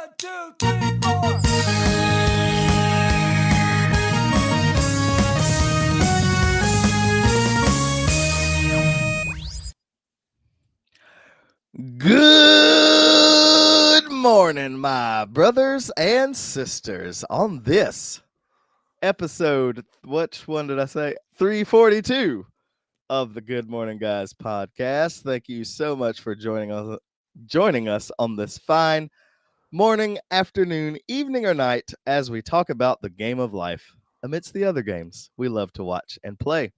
2, 3, 4. Good morning, my brothers and sisters. On this episode, which one did I say? 342 of the Good Morning Guys podcast. Thank you so much for joining us on this fine morning, afternoon, evening, or night as we talk about the game of life amidst the other games we love to watch and play.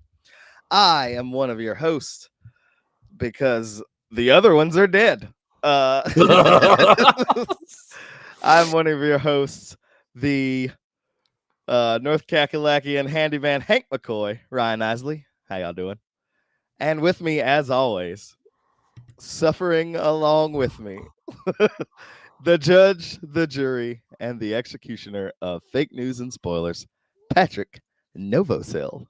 I am one of your hosts because the other ones are dead. I'm one of your hosts, the North Kakalakian handyman Hank McCoy, Ryan Isley. How y'all doing? And with me, as always, suffering along with me, the judge, the jury, and the executioner of fake news and spoilers, Patrick Novosil.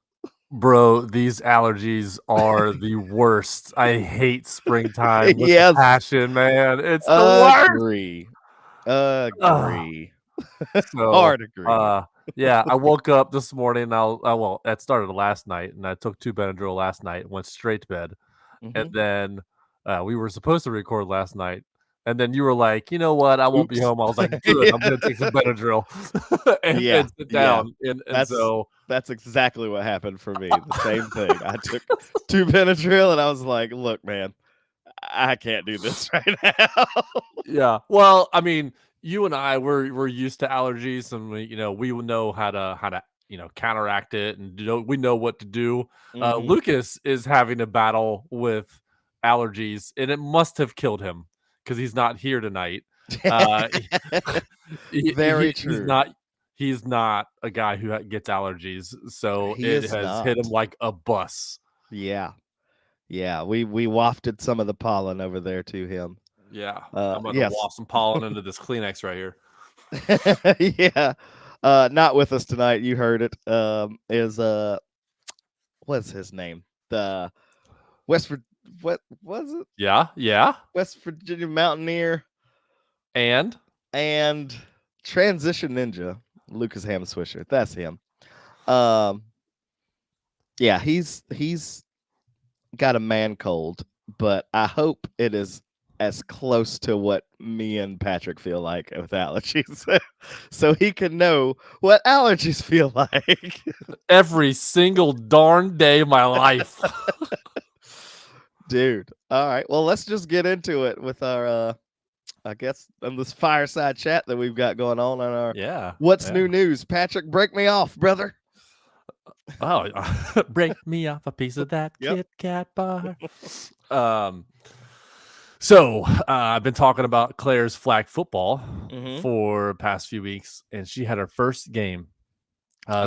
Bro, these allergies are the worst. I hate springtime with Yes. passion, man. It's the worst. Agree. So, Hard agree. yeah, I woke up this morning. Well, that started last night, and I took 2 Benadryl last night and went straight to bed. And then we were supposed to record last night. And then you were like, you know what? I won't be Oops. home. I was like, good. I'm going to take some Benadryl and sit down. And so that's exactly what happened for me. The same thing. I took 2 Benadryl and I was like, look, man, I can't do this right now. Yeah. Well, I mean, you and I we're used to allergies, and we know how to counteract it, and we know what to do. Lucas is having a battle with allergies, and it must have killed him because he's not here tonight. Very true. He's not a guy who gets allergies, so it has hit him like a bus. Yeah. We wafted some of the pollen over there to him. Yeah, I'm gonna waft some pollen into this Kleenex right here. Yeah. Not with us tonight. You heard it. Is what's his name? The what was it? Yeah. West Virginia Mountaineer and Transition Ninja, Lucas Hamswisher. That's him. Yeah, he's got a man cold, but I hope it is as close to what me and Patrick feel like with allergies. So he can know what allergies feel like. Every single darn day of my life. Dude. All right. Well, let's just get into it with our I guess on this fireside chat that we've got going on our What's New News. Patrick, break me off, brother. Oh, break me off a piece of that Kit Kat bar. So I've been talking about Claire's flag football for the past few weeks, and she had her first game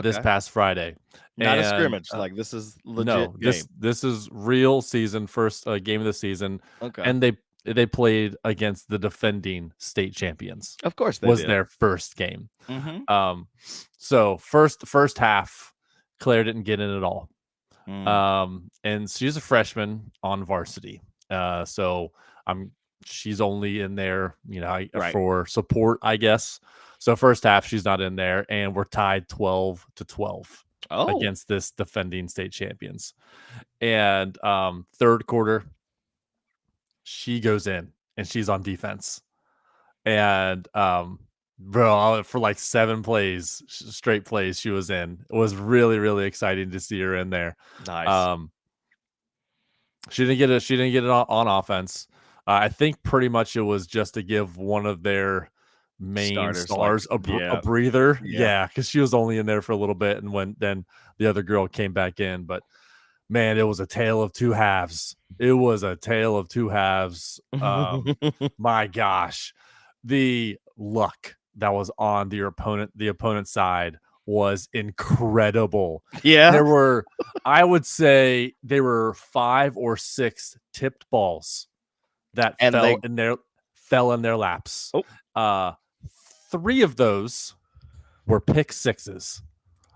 this past Friday. Not a scrimmage, like this is legit. No, this is real season, first game of the season. Okay, and they played against the defending state champions. Of course, they was did. Their first game. So first half, Claire didn't get in at all. And she's a freshman on varsity. So she's only in there, for support, I guess. So first half, she's not in there, and we're tied 12-12 against this defending state champions. And third quarter, she goes in and she's on defense. And bro, for like 7 plays, straight plays, she was in. It was really, really exciting to see her in there. Nice. She didn't get it on offense. I think pretty much it was just to give one of their main stars a breather. Yeah, because she was only in there for a little bit, and then the other girl came back in. But man, it was a tale of two halves. My gosh, the luck that was on the opponent's side was incredible. Yeah, I would say there were 5 or 6 tipped balls that fell in their laps. 3 of those were pick sixes.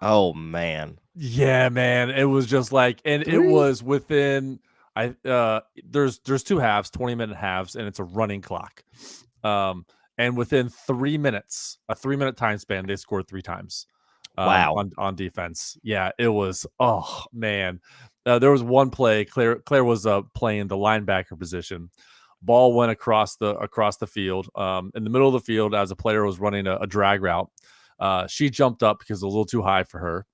Oh man. Yeah, man. It was just like, and 3? It was within there's 2 halves, 20-minute halves, and it's a running clock. and within 3 minutes, a 3-minute time span, they scored 3 times. Wow. On defense. Yeah, it was. Oh man, there was one play. Claire was playing the linebacker position. Ball went across the field. In the middle of the field, as a player was running a drag route, she jumped up because it was a little too high for her.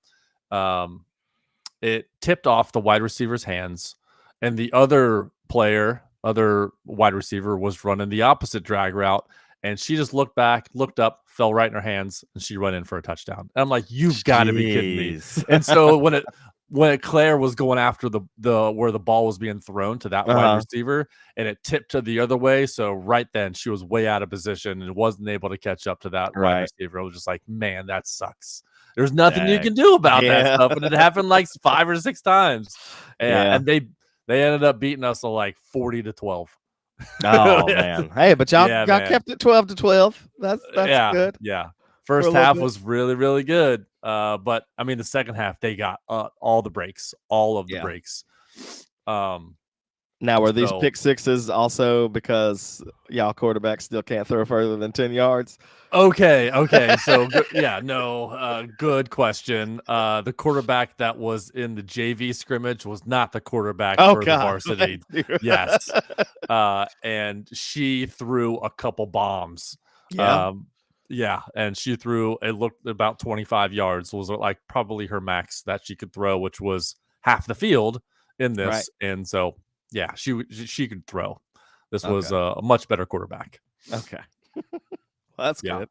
It tipped off the wide receiver's hands, and the other wide receiver was running the opposite drag route. And she just looked back, looked up, fell right in her hands, and she ran in for a touchdown. And I'm like, you've got to be kidding me. And so when Claire was going after the where the ball was being thrown to that wide receiver, and it tipped to the other way, so right then she was way out of position and wasn't able to catch up to that wide receiver. I was just like, man, that sucks. There's nothing you can do about that stuff, and it happened like 5 or 6 times. And they ended up beating us like 40-12. Oh man! Hey, but y'all kept it 12-12. That's good. Yeah. First half was really, really good. But I mean, the second half they got all the breaks, all of the breaks. Now, were these pick sixes also because y'all quarterbacks still can't throw further than 10 yards? Okay. So good question. The quarterback that was in the JV scrimmage was not the quarterback for the varsity. Yes. And she threw a couple bombs. Yeah. And she threw, it looked about 25 yards was like probably her max that she could throw, which was half the field in this. Right. And so, yeah, she could throw. This was a much better quarterback. Okay. That's good.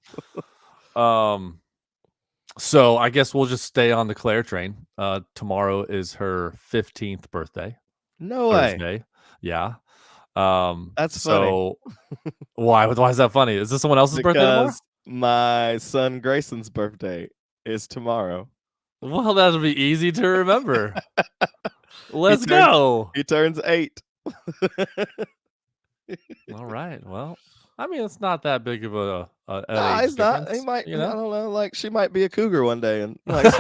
So I guess we'll just stay on the Claire train. Tomorrow is her 15th birthday. No Thursday. way. Yeah. That's funny. Why is that funny? Is this someone else's birthday tomorrow? My son Grayson's birthday is tomorrow. Well, that'll be easy to remember. Let's go. He turns 8. All right. Well, I mean, it's not that big of a no, it's not. He might, I don't know, like she might be a cougar one day. And like,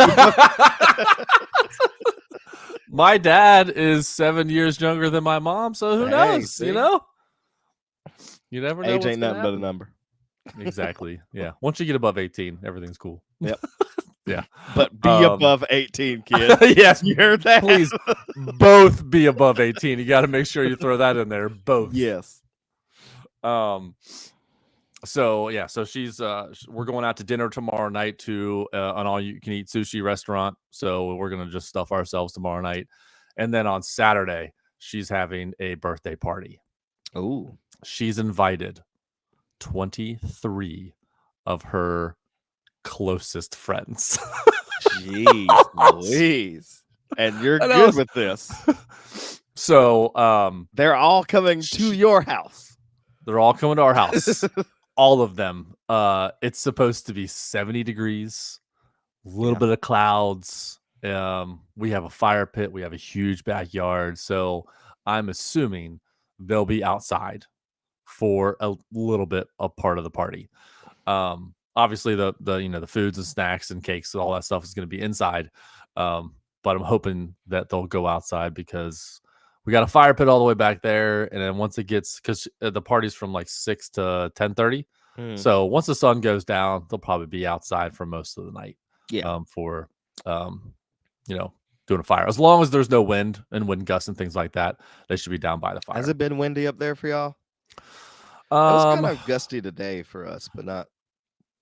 my dad is 7 years younger than my mom, so who knows? See? You know? You never know. Age ain't nothing but a number. Exactly. Yeah. Once you get above 18, everything's cool. Yep. Yeah. But be above 18, kid. Yes. You heard that? Please both be above 18. You got to make sure you throw that in there. Both. Yes. So yeah, so she's we're going out to dinner tomorrow night to an all-you-can-eat sushi restaurant. So we're gonna just stuff ourselves tomorrow night, and then on Saturday she's having a birthday party. Ooh, she's invited 23 of her closest friends. Jeez, Louise, and you're good with this. So they're all coming to your house. They're all coming to our house. All of them. It's supposed to be 70 degrees, a little bit of clouds. We have a fire pit. We have a huge backyard. So I'm assuming they'll be outside for a little bit of part of the party. Obviously the foods and snacks and cakes and all that stuff is going to be inside. But I'm hoping that they'll go outside because we got a fire pit all the way back there, and then once it gets, because the party's from like 6 to 10:30, so once the sun goes down, they'll probably be outside for most of the night. Yeah. For doing a fire, as long as there's no wind and wind gusts and things like that, they should be down by the fire. Has it been windy up there for y'all? It was kind of gusty today for us, but not.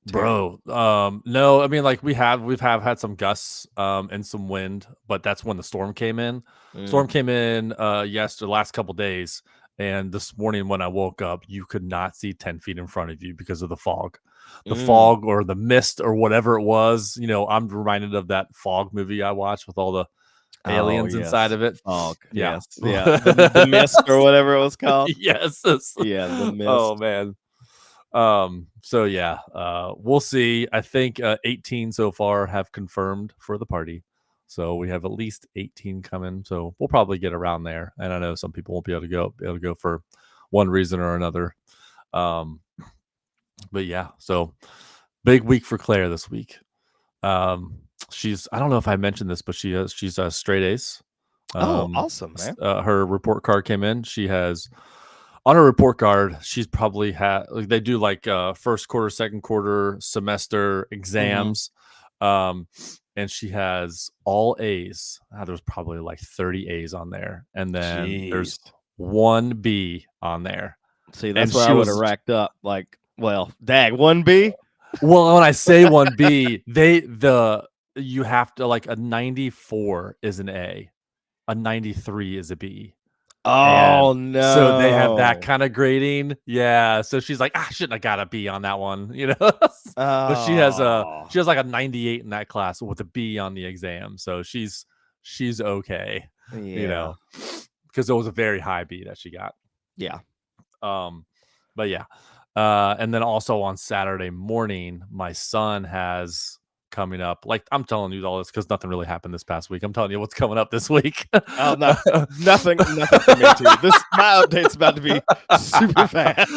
Bro, no, I mean, like we've had some gusts and some wind, but that's when the storm came in. Storm came in the last couple days, and this morning when I woke up, you could not see 10 feet in front of you because of the fog. The fog or the mist or whatever it was. I'm reminded of that Fog movie I watched with all the aliens inside of it. Fog. Yeah. Yes. Yeah. The mist or whatever it was called. Yes. Yeah, the mist. Oh man. So yeah, we'll see. I think 18 so far have confirmed for the party, so we have at least 18 coming, so we'll probably get around there. And I know some people won't be able to go for one reason or another. But yeah, so big week for Claire this week. I don't know if I mentioned this, but she's straight A's. Awesome, man. Her report card came in. She has on her report card, she's probably had like they do like first quarter, second quarter, semester exams. And she has all A's. There's probably like 30 A's on there. And then there's Jeez. 1 B on there. See, that's And where she I would have was- racked up. Like, well, dag, 1B? Well, when I say 1 B, you have to like a 94 is an A, a 93 is a B. Oh, And no. So they have that kind of grading. Yeah. So she's like, I shouldn't have got a B on that one, you know. But she has like a 98 in that class with a B on the exam. So she's okay, you know, because it was a very high B that she got. Yeah. But yeah. And then also on Saturday morning, my son has coming up. Like I'm telling you all this because nothing really happened this past week. I'm telling you what's coming up this week. Oh, no, nothing for me too. My update's about to be super fast.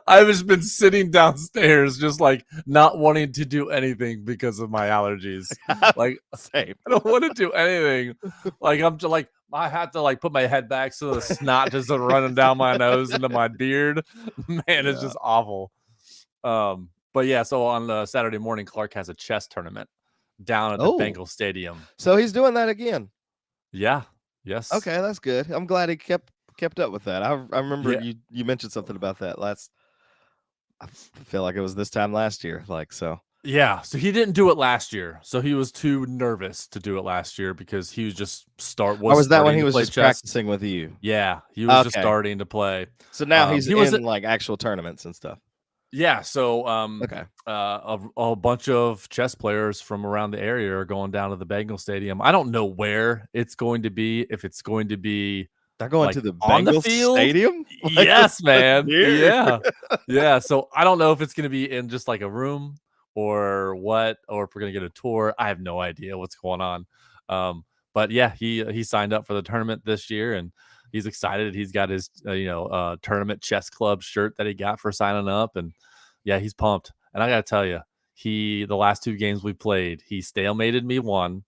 I've just been sitting downstairs, just like not wanting to do anything because of my allergies. Like Same. I don't want to do anything. Like I'm just like I had to like put my head back so the snot just running down my nose into my beard. Man, it's just awful. But yeah, so on Saturday morning, Clark has a chess tournament down at the Bengal Stadium. So he's doing that again. Yeah. Yes. Okay, that's good. I'm glad he kept up with that. I remember you mentioned something about that last. I feel like it was this time last year. Like so. Yeah. So he didn't do it last year. So he was too nervous to do it last year because he was just was that when he was just practicing with you? Yeah, he was just starting to play. So now he's in like actual tournaments and stuff. Yeah, so a bunch of chess players from around the area are going down to the Bengal Stadium. I don't know where it's going to be. If it's going to be they're going to the Bengal Stadium? Like, yes, man. Yeah. So I don't know if it's going to be in just like a room or what, or if we're going to get a tour. I have no idea what's going on. But yeah, he signed up for the tournament this year and he's excited. He's got his, tournament chess club shirt that he got for signing up. And yeah, he's pumped. And I got to tell you, the last 2 games we played, he stalemated me one.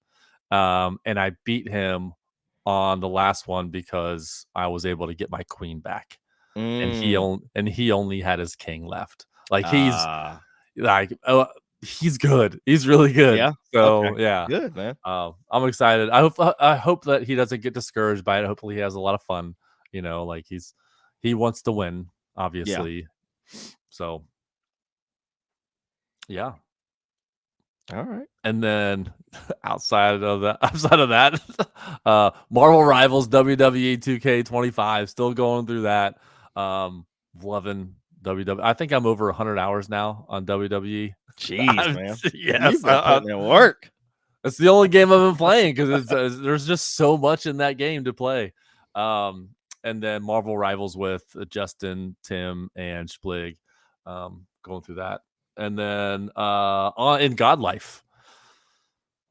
And I beat him on the last one because I was able to get my queen back. And he only had his king left. Like he's good. He's really good. Yeah. So yeah, good, man. I'm excited. I hope that he doesn't get discouraged by it. Hopefully he has a lot of fun. You know, like he wants to win, obviously. Yeah. So yeah. All right. And then outside of that, Marvel Rivals WWE 2K25 still going through that. Loving WWE. I think I'm over 100 hours now on WWE. Jeez, man. Yes, you've been putting in work. It's the only game I've been playing because there's just so much in that game to play. And then Marvel Rivals with Justin, Tim, and Splig, going through that. And then in God Life,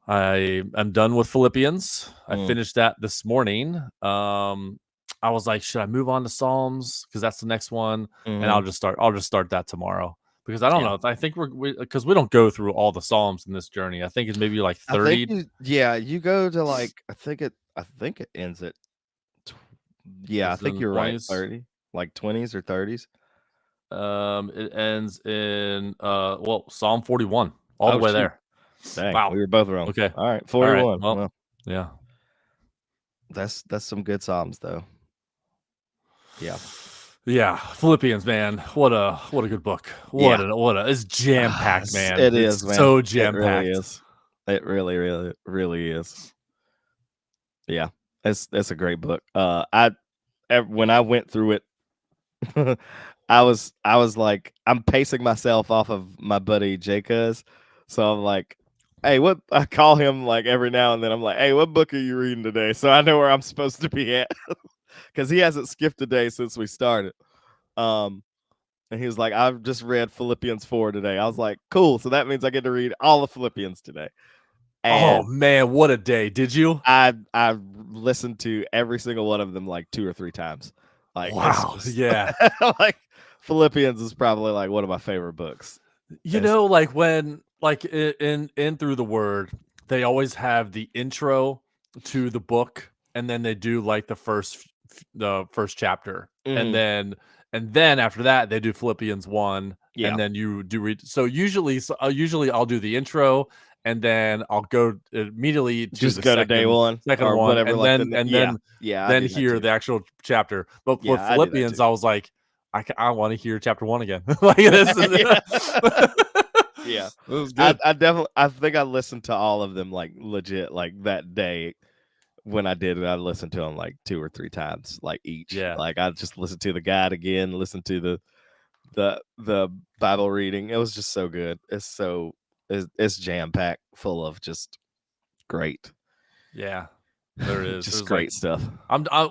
I am done with Philippians. I finished that this morning. I was like, should I move on to Psalms because that's the next one, and I'll just start that tomorrow because I don't know. I think because we don't go through all the Psalms in this journey. I think it's maybe like 30. You go to like I think it ends at. I think you're right. 30, like 20s or 30s. It ends in Psalm 41 all the way there. Dang, wow, we were both wrong. Okay, all right, 41. All right. Well, yeah, that's some good Psalms though. Yeah, Philippians, man, what a good book. It's jam packed, man. It is, man. So jam packed. It really is. It really is. Yeah, it's a great book. When I went through it, I was like, I'm pacing myself off of my buddy Jacuz. So I'm like, hey, I call him like every now and then. I'm like, hey, what book are you reading today? So I know where I'm supposed to be at because he hasn't skipped a day since we started. And he was like, I've just read Philippians 4 today. I was like, cool. So that means I get to read all of Philippians today. And oh man, what a day! Did you? I listened to every single one of them like 2 or 3 times. Like, wow, yeah. Like Philippians is probably like one of my favorite books. You know, like when like in Through the Word, they always have the intro to the book, and then they do like the first the first chapter, Mhm. and then after that they do Philippians 1, Yeah. and then you do read. So usually I'll do the intro, and then I'll go immediately to Just the go to day one second or one, whatever, and like then yeah, I then do that hear too. the actual chapter. But for Yeah, I do that Philippians, too. I was like, I want to hear chapter 1 again. Like this is Yeah. it was good. I definitely I think I listened to all of them like legit like that day when I did it. I listened to them like 2 or 3 times like each. Yeah. Like I just listened to the guide again, listened to the Bible reading. It was just so good. It's jam packed full of just great, Yeah, there is. just There's like great stuff.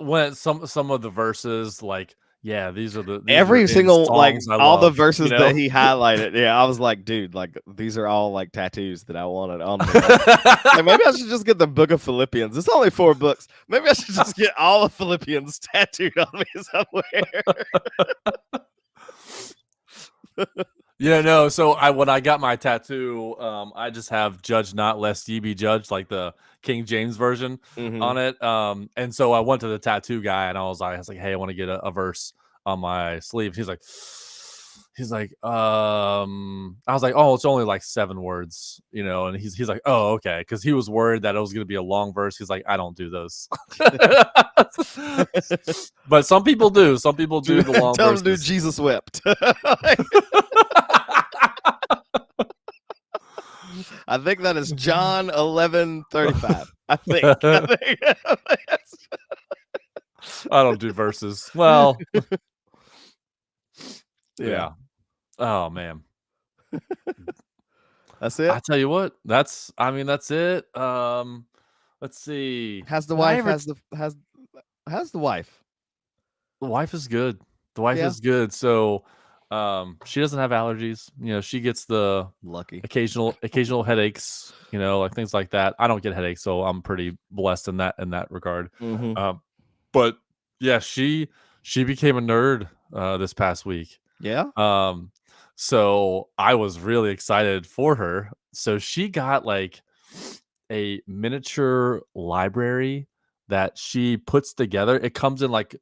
when some of the verses, like, yeah, these are Every in single like songs I all the love, verses you know? that he highlighted. Yeah, I was like, dude, like these are all like tattoos that I wanted on me. Like, maybe I should just get the book of Philippians. It's only 4 books. Maybe I should just get all of Philippians tattooed on me somewhere. Yeah, no. So when I got my tattoo, I just have "Judge not, lest ye be judged," like the King James version on it. And so I went to the tattoo guy, and I was like, "Hey, I want to get a verse on my sleeve." He's like, I was like, "Oh, it's only like 7 words, you know." And he's like, "Oh, okay," because he was worried that it was gonna be a long verse. He's like, "I don't do those," but some people do. Some people do the long Tell him to do verses. Jesus wept. I think that is John 11:35. I think. I don't do verses. Well, yeah. Oh man. That's it. I tell you what, that's it. Let's see. How's the Did I wife? ever How's the wife? The wife is good. The wife Yeah. is good. So she doesn't have allergies. You know, she gets the Lucky. occasional headaches, you know, like things like that. I don't get headaches, so I'm pretty blessed in that regard. Mhm. But yeah, she became a nerd this past week. Yeah. So I was really excited for her. So she got like a miniature library that she puts together. It comes in like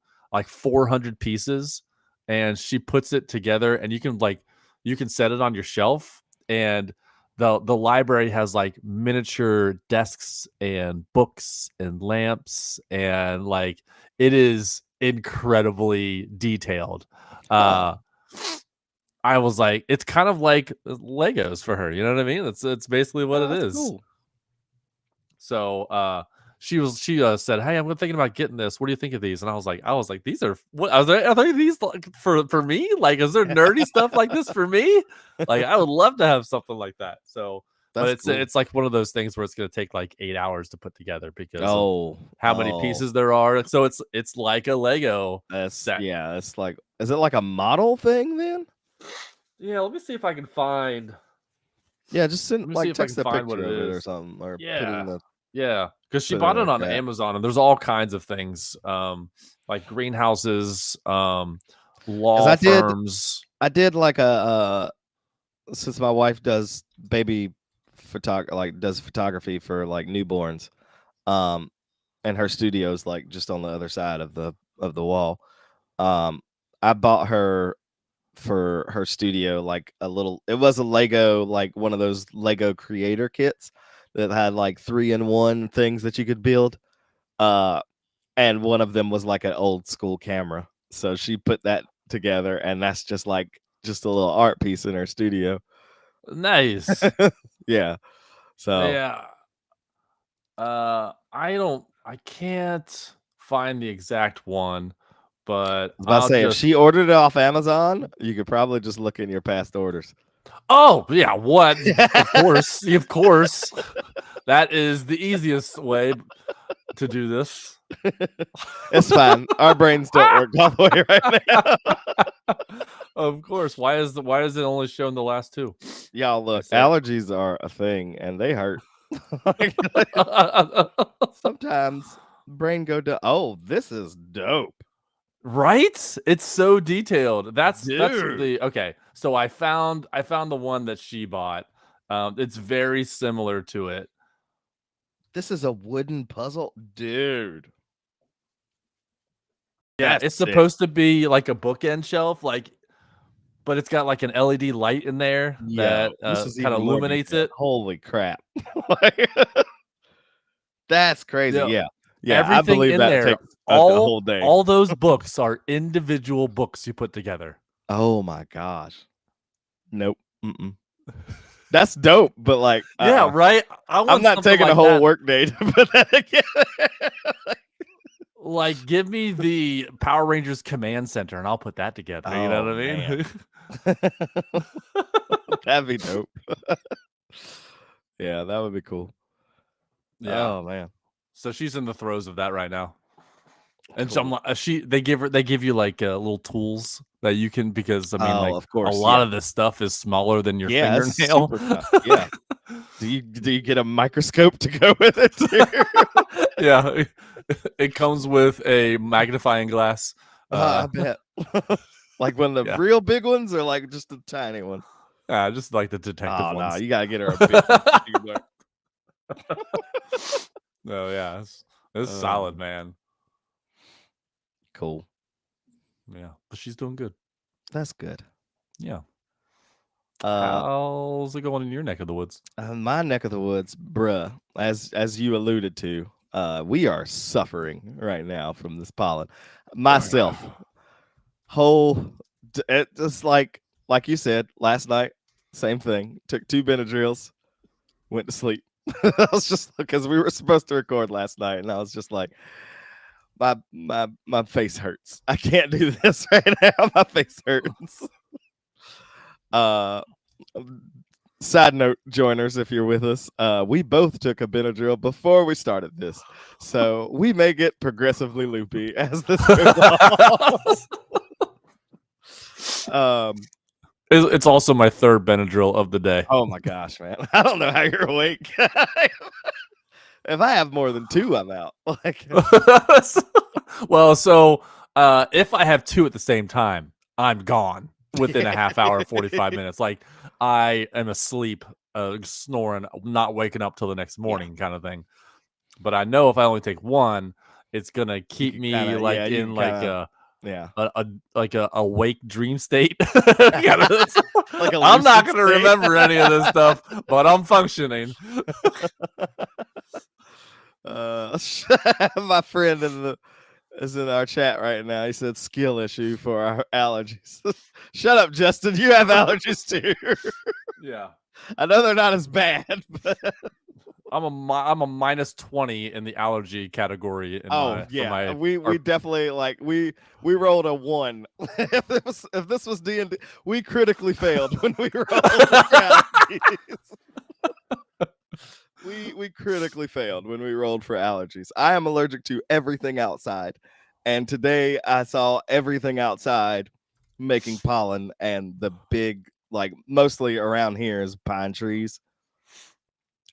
400 pieces, and she puts it together, and you can set it on your shelf, and the library has like miniature desks and books and lamps, and like it is incredibly detailed. Huh. I was like, it's kind of like Legos for her, you know what I mean? It's basically what Oh, it that's is. cool. So she said, "Hey, I'm thinking about getting this. What do you think of these?" And I was like, these are what are they these like for me? Like, is there nerdy stuff like this for me? Like, I would love to have something like that. So, but That's cool. it's like one of those things where it's gonna take like 8 hours to put together because of Oh, how many pieces there are. So it's like a Lego that's set. yeah. It's like, is it like a model thing then? Yeah, let me see if I can find. Yeah, just Let me see if I text can a find what picture it of it or is. something, or put it Yeah. in the. Yeah, because she Put it bought in it the on chat. Amazon, and there's all kinds of things, like greenhouses, law I did- firms. I did like a since my wife does baby photography for like newborns, and her studio's like just on the other side of the wall. I bought her for her studio like it was a Lego, like one of those Lego creator kits that had like 3-in-1 things that you could build. And one of them was like an old school camera. So she put that together, and that's just a little art piece in her studio. Nice. Yeah. So Yeah. I can't find the exact one, but I was about to say, if she ordered it off Amazon, you could probably just look in your past orders. Oh, yeah, what? Of course. That is the easiest way to do this. It's fine. Our brains don't work all the way right now. Of course. Why is it only showing the last 2? Y'all look, said- allergies are a thing and they hurt. Sometimes brain go to, oh, this is dope. Right? It's so detailed. That's Dude. the okay. So I found the one that she bought. It's very similar to it. This is a wooden puzzle, dude. Yeah, That's it's sick. supposed to be like a bookend shelf, like, but it's got like an LED light in there that this is kind of even more illuminates detailed. it. Holy crap. Like, that's crazy. Yeah, Yeah, I everything believe in that there, takes a whole day. all those books are individual books you put together. Oh my gosh. Nope. Mm-mm. That's dope, but like, Yeah, right. I want I'm not something taking like a whole that. work day to put that together. Like, give me the Power Rangers Command Center, and I'll put that together. You know Oh, what I mean? man. That'd be dope. Yeah, that would be cool. Yeah. Oh man. So she's in the throes of that right now. And so I'm Cool. like, they give you like little tools that you can, because I mean, Oh, like, of course, a lot yeah. of this stuff is smaller than your Yeah, it's fingernail. super tough. Yeah. Do you get a microscope to go with it too? Yeah, it comes with a magnifying glass. I bet. Like when the Yeah. real big ones or like just the tiny one? Just like the detective Oh no, ones. you gotta get her a big one. Oh yeah, it's solid, man. Cool. Yeah, but she's doing good. That's good. Yeah. How's it going in your neck of the woods? My neck of the woods, bruh, as you alluded to, we are suffering right now from this pollen. Myself, it's just like you said last night, same thing. Took 2 Benadryls, went to sleep. I was just, because we were supposed to record last night, and I was just like, my face hurts. I can't do this right now. My face hurts. Side note, joiners, if you're with us, we both took a Benadryl before we started this, so we may get progressively loopy as this goes on. It's also my third Benadryl of the day. Oh my gosh, man! I don't know how you're awake. If I have more than 2, I'm out. Like, well, so if I have 2 at the same time, I'm gone within a half hour, 45 minutes. Like, I am asleep, snoring, not waking up till the next morning, kind of thing. But I know if I only take 1, it's gonna keep me a wake dream state. Like I'm not lucid gonna state. remember any of this stuff, but I'm functioning. My friend is in our chat right now. He said skill issue for our allergies. Shut up, Justin. You have allergies too. Yeah, I know they're not as bad, but I'm a minus 20 in the allergy category. We definitely, like, we rolled a 1. If this was D&D, we critically failed when we rolled for allergies. We critically failed when we rolled for allergies. I am allergic to everything outside, and today I saw everything outside making pollen, and the big, like, mostly around here is pine trees.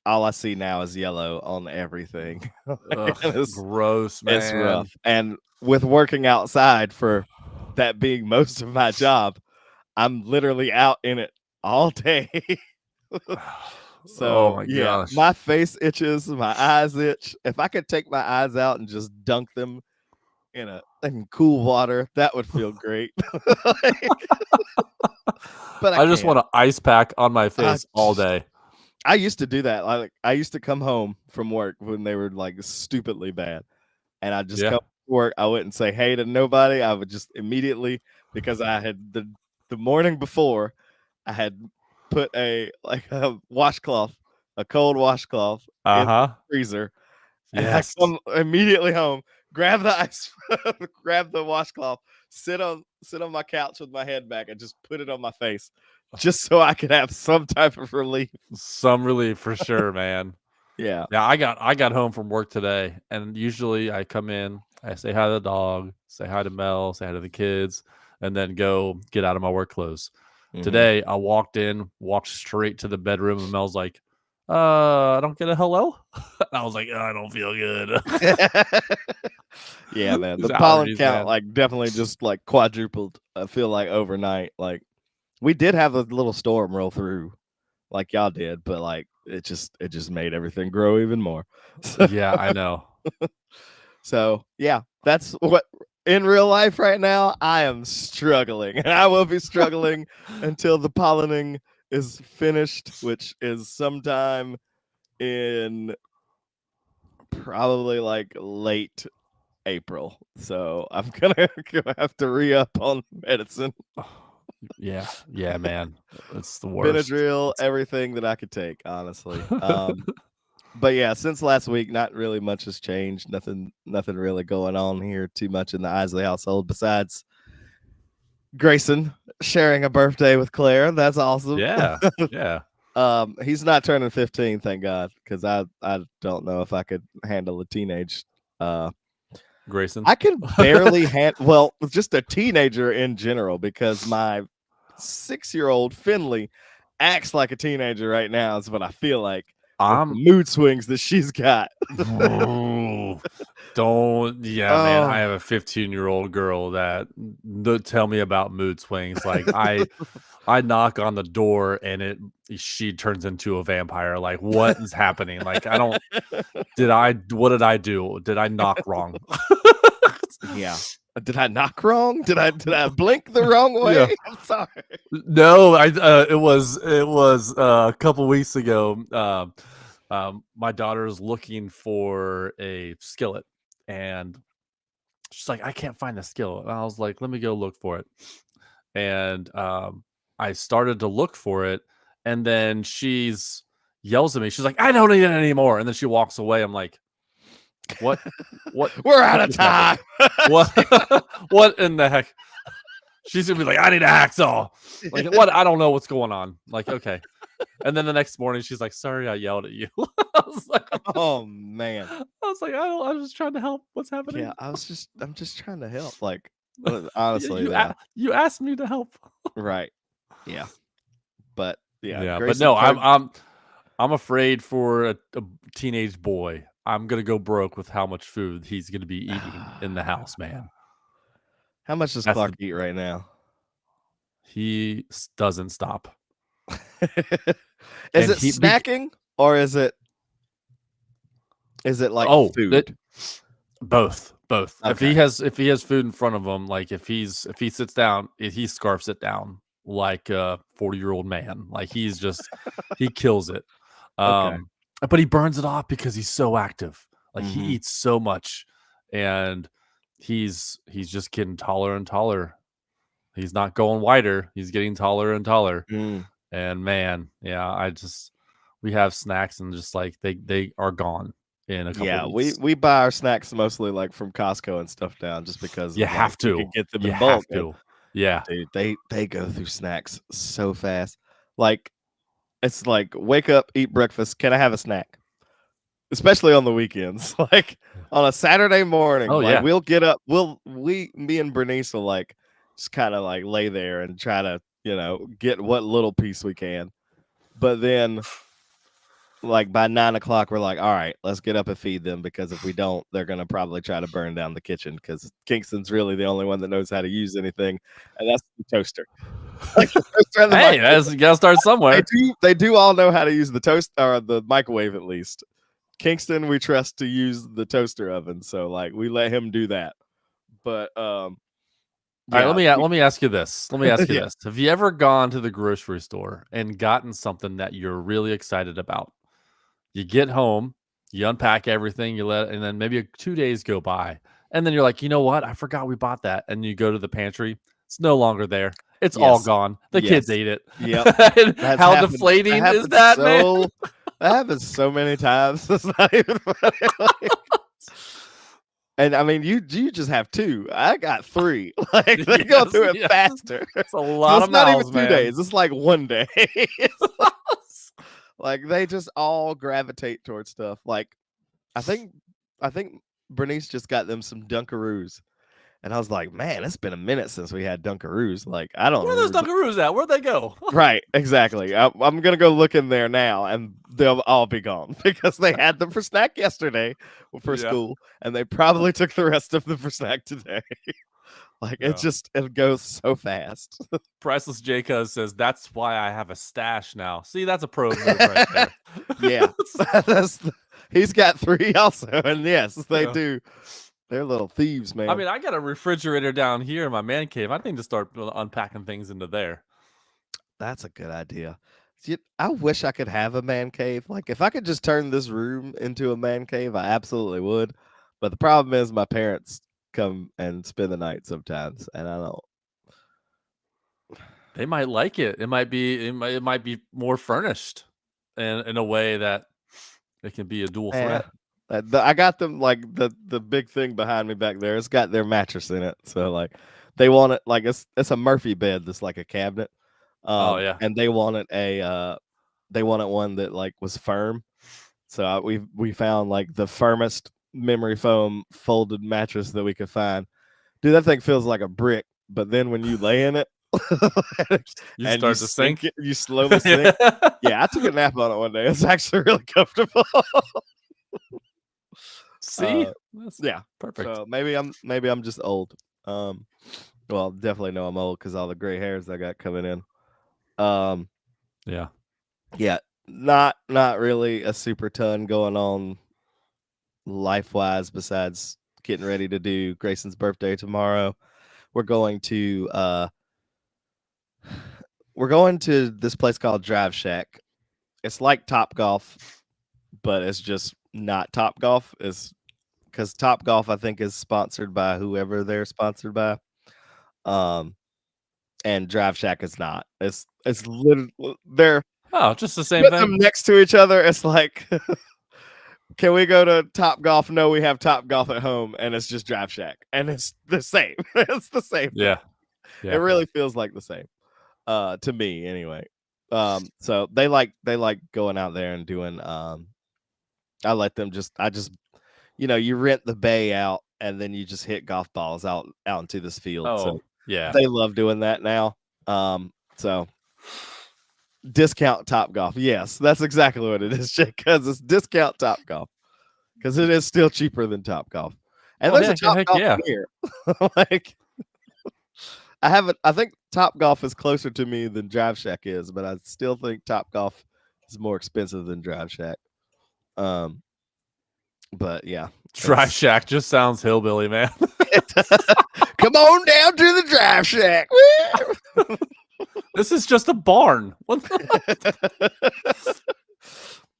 All I see now is yellow on everything. It's gross, man. It's rough. And with working outside, for that being most of my job, I'm literally out in it all day. So, oh my gosh, my face itches, my eyes itch. If I could take my eyes out and just dunk them in cool water, that would feel great. But I just want an ice pack on my face all day. I used to do that. I used to come home from work when they were like stupidly bad, and I just come to work. I wouldn't say hey to nobody. I would just immediately, because I had the morning before, I had put a washcloth, a cold washcloth in the freezer. Yes. And I come immediately home, grab the ice, grab the washcloth, sit on my couch with my head back, and just put it on my face, just so I could have some type of relief. Some relief for sure, man. Yeah. I got home from work today, and usually I come in, I say hi to the dog, say hi to Mel, say hi to the kids, and then go get out of my work clothes. Mm-hmm. Today I walked straight to the bedroom, and Mel's like, I don't get a hello. I was like, I don't feel good. Yeah, man. The pollen count, like, definitely just like quadrupled. I feel like overnight. Like, we did have a little storm roll through, like y'all did, but like it just made everything grow even more. Yeah, I know. So yeah, that's what in real life right now, I am struggling. And I will be struggling until the pollinating is finished, which is sometime in probably like late April. So I'm gonna have to re-up on medicine. Yeah, man. It's the worst. Benadryl, everything that I could take, honestly. But yeah, since last week, not really much has changed. Nothing really going on here too much in the Isley household besides Grayson sharing a birthday with Claire. That's awesome. Yeah. Yeah. He's not turning 15, thank God, because I don't know if I could handle a teenage Grayson. I can barely well, just a teenager in general, because my 6-year-old Finley acts like a teenager right now, is what I feel like. The mood swings that she's got. Man. I have a 15-year-old girl that tell me about mood swings. Like I knock on the door and she turns into a vampire. Like, what is happening? Like, what did I do? Did I knock wrong? Yeah. Did I knock wrong? Did I blink the wrong way? Yeah. I'm sorry. No, it was a couple weeks ago. My daughter's looking for a skillet, and she's like, I can't find a skillet. And I was like, let me go look for it. And I started to look for it, and then she yells at me. She's like, I don't need it anymore. And then she walks away. I'm like, what? We're out of time. What in the heck? She's gonna be like, I need a hacksaw. Like, what? I don't know what's going on. Like, okay. And then the next morning, she's like, sorry, I yelled at you. I was like, oh man. I was like, I was trying to help. What's happening? Yeah, I'm just trying to help. Like, honestly, you asked me to help. Right. Yeah. But yeah. Yeah. But no, I'm afraid for a teenage boy. I'm gonna go broke with how much food he's gonna be eating in the house, man. How much does Clark eat right now? He doesn't stop. Is it snacking or is it like food? Both. Okay. If he has food in front of him, like if he sits down, he scarfs it down like a 40-year-old man. Like he kills it. Okay. But he burns it off because he's so active. Like Mm-hmm. he eats so much, and he's just getting taller and taller. He's not going wider. He's getting taller and taller. And man, yeah, we have snacks, and just like they are gone in a couple weeks. we buy our snacks mostly like from Costco and stuff down, just because you have to get them in bulk. Yeah, dude, they go through snacks so fast. Like, it's like, wake up, eat breakfast. Can I have a snack? Especially on the weekends, like on a Saturday morning. Oh, yeah. We'll get up. Me and Bernice will like just kind of like lay there and try to, get what little piece we can. But then, like by 9 o'clock, we're like, all right, let's get up and feed them, because if we don't, they're gonna probably try to burn down the kitchen, because Kingston's really the only one that knows how to use anything, and that's the toaster. Like, the toaster and the hey, you gotta start somewhere. They do all know how to use the toast or the microwave, at least. Kingston, we trust to use the toaster oven, so like we let him do that. But all right, let me ask you this. This. Have you ever gone to the grocery store and gotten something that you're really excited about? You get home, you unpack everything, and then maybe 2 days go by, and then you're like, you know what? I forgot we bought that. And you go to the pantry, it's no longer there. It's all gone. The kids ate it. Yep. How deflating is that, man? That happens so many times. It's not even funny. And I mean, you just have 2. I got 3. Like, they go through it faster. It's a lot of mouths, not even 2 man. days. It's like 1 day. Like, they just all gravitate towards stuff. Like, I think Bernice just got them some Dunkaroos. And I was like, man, it's been a minute since we had Dunkaroos. Like, I don't know. Where are those Dunkaroos at? Where'd they go? Right, exactly. I'm going to go look in there now, and they'll all be gone, because they had them for snack yesterday for school, and they probably took the rest of them for snack today. Like, it goes so fast. Priceless J-Cuz says, that's why I have a stash now. See, that's a pro move right there. Yeah. He's got 3 also, and yes, they do. They're little thieves, man. I mean, I got a refrigerator down here in my man cave. I need to start unpacking things into there. That's a good idea. See, I wish I could have a man cave. Like, if I could just turn this room into a man cave, I absolutely would. But the problem is, my parents come and spend the night sometimes, and I don't. They might like it. It might be more furnished, and in a way that it can be a dual Eh, threat. I got them like the big thing behind me back there. It's got their mattress in it, so like they want it like it's a Murphy bed that's like a cabinet. Oh, yeah. And they wanted one that like was firm. So we found like the firmest memory foam folded mattress that we could find. Dude, that thing feels like a brick, but then when you lay in it, You and start to sink. you slowly sink. Yeah, I took a nap on it one day. It's actually really comfortable. See, that's Yeah, perfect. so maybe I'm just old. Well, definitely know I'm old because all the gray hairs I got coming in. Yeah. Yeah, not really a super ton going on life wise besides getting ready to do Grayson's birthday tomorrow. We're going to this place called Drive Shack. It's like Top Golf, but it's just not Top Golf. It's because Top Golf I think is sponsored by whoever they're sponsored by. And Drive Shack is not. It's literally they're Oh, just the same put thing. them next to each other. It's like, can we go to Top Golf? No, we have Top Golf at home, and it's just Drive Shack, and it's the same. It's the same. Yeah. It really feels like the same, to me anyway. So they like going out there and doing. I let them I just, you rent the bay out, and then you just hit golf balls out into this field. Oh, So yeah. they love doing that now. So discount Top Golf. Yes, that's exactly what it is, because it's discount Top Golf, because it is still cheaper than Top Golf. And there's a Top Golf here. Like, I think Top Golf is closer to me than Drive Shack is, but I still think Top Golf is more expensive than Drive Shack. But yeah, Drive Shack just sounds hillbilly, man. Come on down to the Drive Shack. This is just a barn.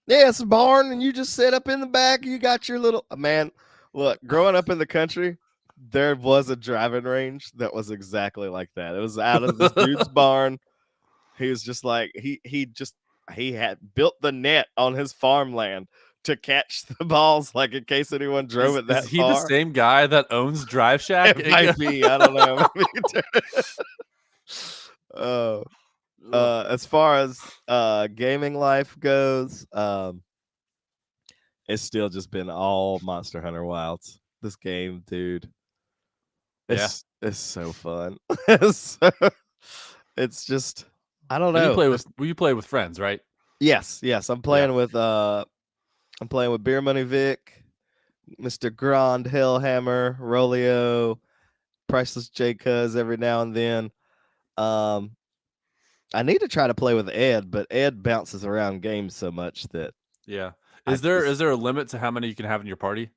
Yeah, it's a barn, and you just sit up in the back. You got your little man. Look, growing up in the country, there was a driving range that was exactly like that. It was out of this dude's barn. He was just like he had built the net on his farmland to catch the balls, like in case anyone drove it that far. Is he far. the same guy that owns Drive Shack? It might be. I don't know. As far as gaming life goes, it's still just been all Monster Hunter Wilds. This game, dude. It's so fun. It's just, I don't know. You play with friends, right? Yes. I'm playing with Beer Money Vic, Mr. Grand Hellhammer, Rolio, Priceless J Cuz every now and then. I need to try to play with Ed, but Ed bounces around games so much that. Yeah. Is there a limit to how many you can have in your party?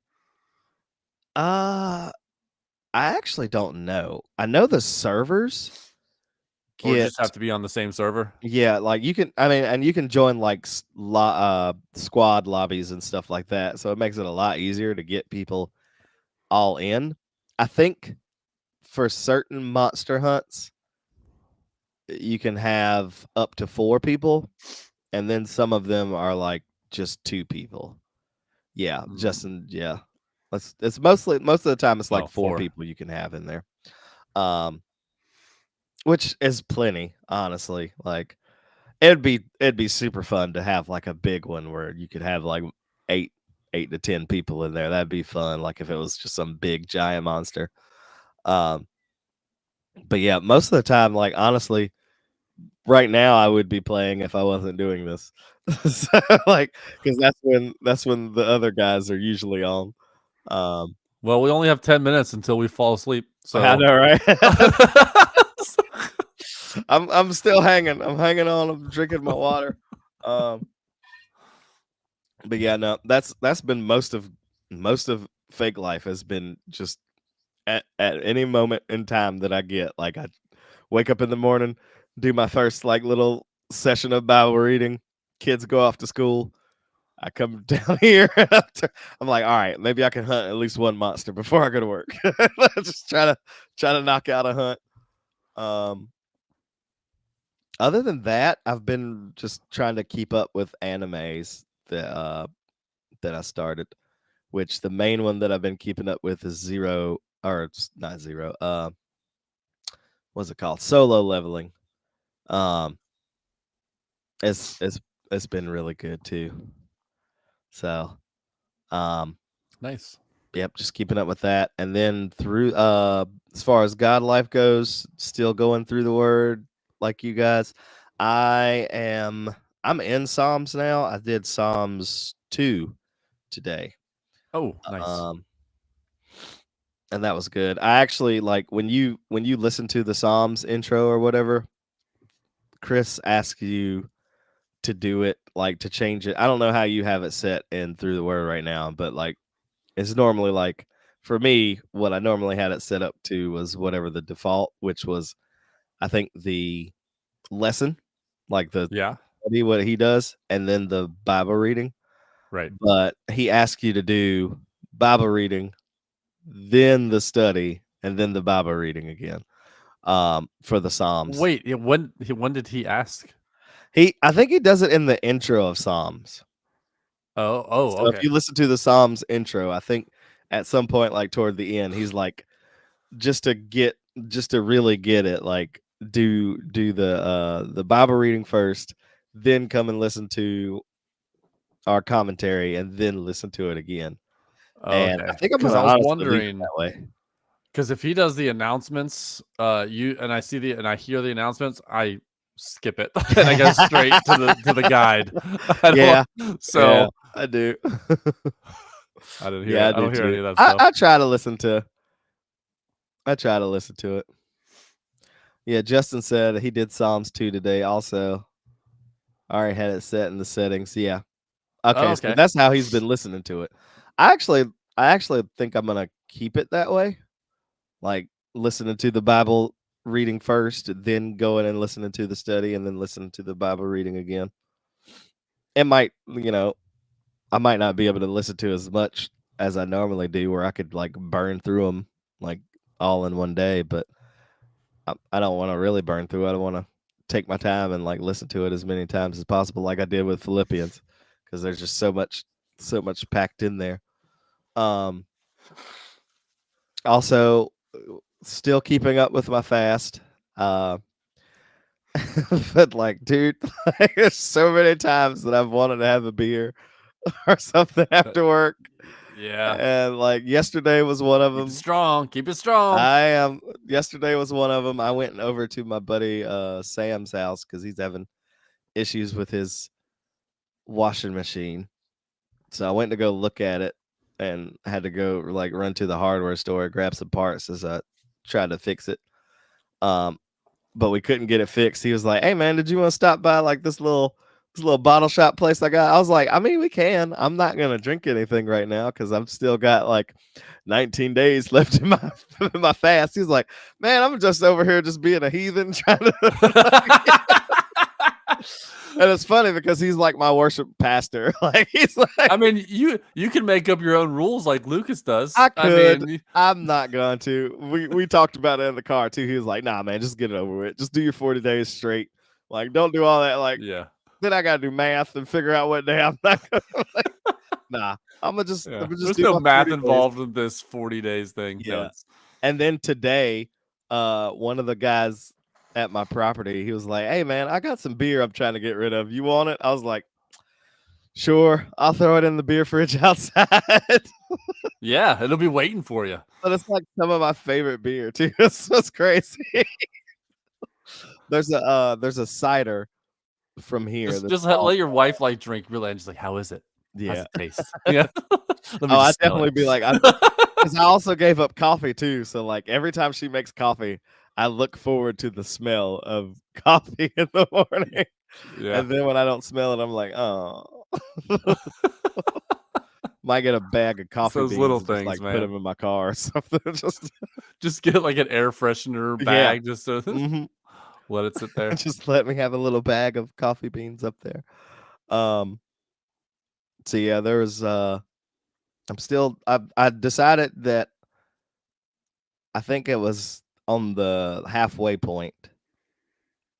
I actually don't know. I know the servers or just have to be on the same server. Yeah, like you can. I mean, and you can join like squad lobbies and stuff like that. So it makes it a lot easier to get people all in. I think for certain monster hunts, you can have up to 4 people, and then some of them are like just 2 people. Yeah, Justin. Yeah, it's most of the time it's like 4 people you can have in there, which is plenty, honestly. Like it'd be super fun to have like a big one where you could have like 8 to 10 people in there. That'd be fun. Like if it was just some big giant monster. But yeah, most of the time, like honestly, right now I would be playing if I wasn't doing this. So, like, because that's when the other guys are usually on. Well, we only have 10 minutes until we fall asleep. So I know, right? I'm still hanging. I'm hanging on. I'm drinking my water. But yeah, no, that's been most of fake life has been just at any moment in time that I get, like I wake up in the morning, do my first like little session of Bible reading, kids go off to school. I come down here and I'm like, all right, maybe I can hunt at least one monster before I go to work. Just try to knock out a hunt. Other than that, I've been just trying to keep up with animes that I started, which the main one that I've been keeping up with is Zero, or it's not Zero. What's it called? Solo Leveling. It's been really good too. So, Nice. Yep, just keeping up with that. And then through as far as God life goes, still going through the word like you guys. I'm in Psalms now. I did Psalms 2 today. Oh, nice. And that was good. I actually like when you listen to the Psalms intro or whatever, Chris asks you to do it, like to change it. I don't know how you have it set in through the word right now, but like it's normally like for me, what I normally had it set up to was whatever the default, which was I think the lesson, like the Yeah. study, what he does, and then the Bible reading. Right. But he asks you to do Bible reading, then the study, and then the Bible reading again. For the Psalms. Wait, when did he ask? I think he does it in the intro of Psalms. Oh, So okay. if you listen to the Psalms intro, I think at some point, like toward the end, he's like, just to really get it, like do the Bible reading first, then come and listen to our commentary, and then listen to it again. And I think I'm because gonna I was honestly leave it wondering that way. because if he does the announcements, I hear the announcements, I skip it and I go straight to the guide. Yeah, So yeah, I do. I didn't hear. Yeah, I don't hear any too. of that stuff. I try to listen to. I try to listen to it. Yeah, Justin said he did Psalms 2 today. Also, I already had it set in the settings. Yeah. Okay, so Okay. that's how he's been listening to it. I actually think I'm gonna keep it that way. Like listening to the Bible reading first, then going and listening to the study, and then listening to the Bible reading again. It might, I might not be able to listen to as much as I normally do, where I could like burn through them like all in one day, but I don't want to really burn through it. I want to take my time and like listen to it as many times as possible, like I did with Philippians, because there's just so much packed in there. Also, still keeping up with my fast. But like, dude, there's so many times that I've wanted to have a beer or something after work. Yeah. And like yesterday was one of them. Keep it strong. Yesterday was one of them. I went over to my buddy Sam's house because he's having issues with his washing machine. So I went to go look at it and had to go like run to the hardware store, grab some parts as I tried to fix it. But we couldn't get it fixed. He was like, "Hey man, did you want to stop by like this little bottle shop place I got?" I was like, "I mean, we can. I'm not gonna drink anything right now because I've still got like 19 days left in my fast." He's like, "Man, I'm just over here just being a heathen trying to." And it's funny because he's like my worship pastor. Like he's like, I mean, you can make up your own rules like Lucas does. I could. I mean, I'm not going to. We talked about it in the car too. He was like, "Nah, man, just get it over with. Just do your 40 days straight. Like, don't do all that. Like, yeah. Then I gotta do math and figure out what day I'm not gonna. Nah, I'm gonna just. There's no math involved in this 40 days thing. Yeah. No, and then today, one of the guys at my property, he was like, "Hey man, I got some beer I'm trying to get rid of. You want it?" I was like, "Sure, I'll throw it in the beer fridge outside." Yeah, it'll be waiting for you. But it's like some of my favorite beer too. It's crazy. There's a cider from here. Just let your wife like drink real and just like, how is it? Yeah. How's it taste? Yeah. I'd definitely be like, because I also gave up coffee too. So like every time she makes coffee, I look forward to the smell of coffee in the morning. Yeah. And then when I don't smell it, I'm like, oh. Might get a bag of coffee those beans little and just, things, like, put man. them in my car or something. Just get like an air freshener Yeah. bag just to Mhm. let it sit there. Just let me have a little bag of coffee beans up there. So yeah, there was I decided that I think it was on the halfway point.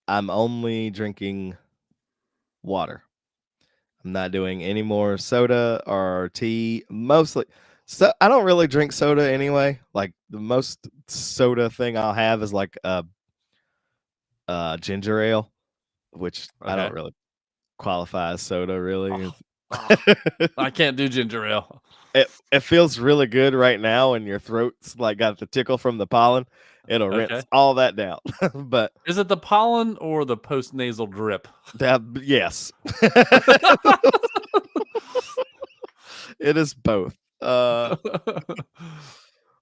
I'm only drinking water. I'm not doing any more soda or tea. Mostly, so I don't really drink soda anyway. Like the most soda thing I'll have is like a ginger ale, which I don't Okay. really qualify as soda. Really, I can't do ginger ale. it feels really good right now, and your throat's like got the tickle from the pollen. It'll rinse Okay. all that down. But Is it the pollen or the post nasal drip? yes, it is both.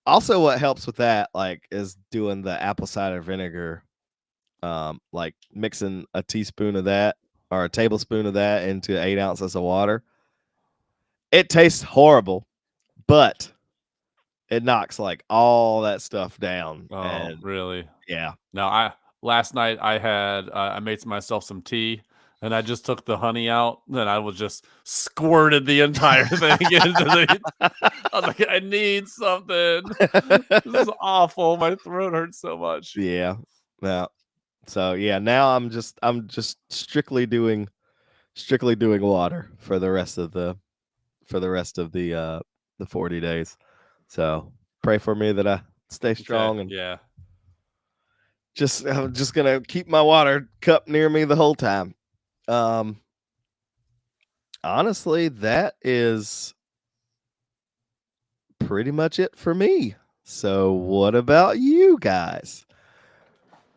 Also, what helps with that, like, is doing the apple cider vinegar, like mixing a teaspoon of that or a tablespoon of that into 8 ounces of water. It tastes horrible, but it knocks like all that stuff down. Oh, And really? yeah, No, last night I made myself some tea and I just took the honey out and I was just squirted the entire thing into the I was like, I need something. This is awful. My throat hurts so much. yeah, yeah. So yeah, now I'm just strictly doing water for the rest of the the 40 days. So pray for me that I stay strong and Yeah. I'm just gonna keep my water cup near me the whole time. Honestly, that is pretty much it for me. So what about you guys?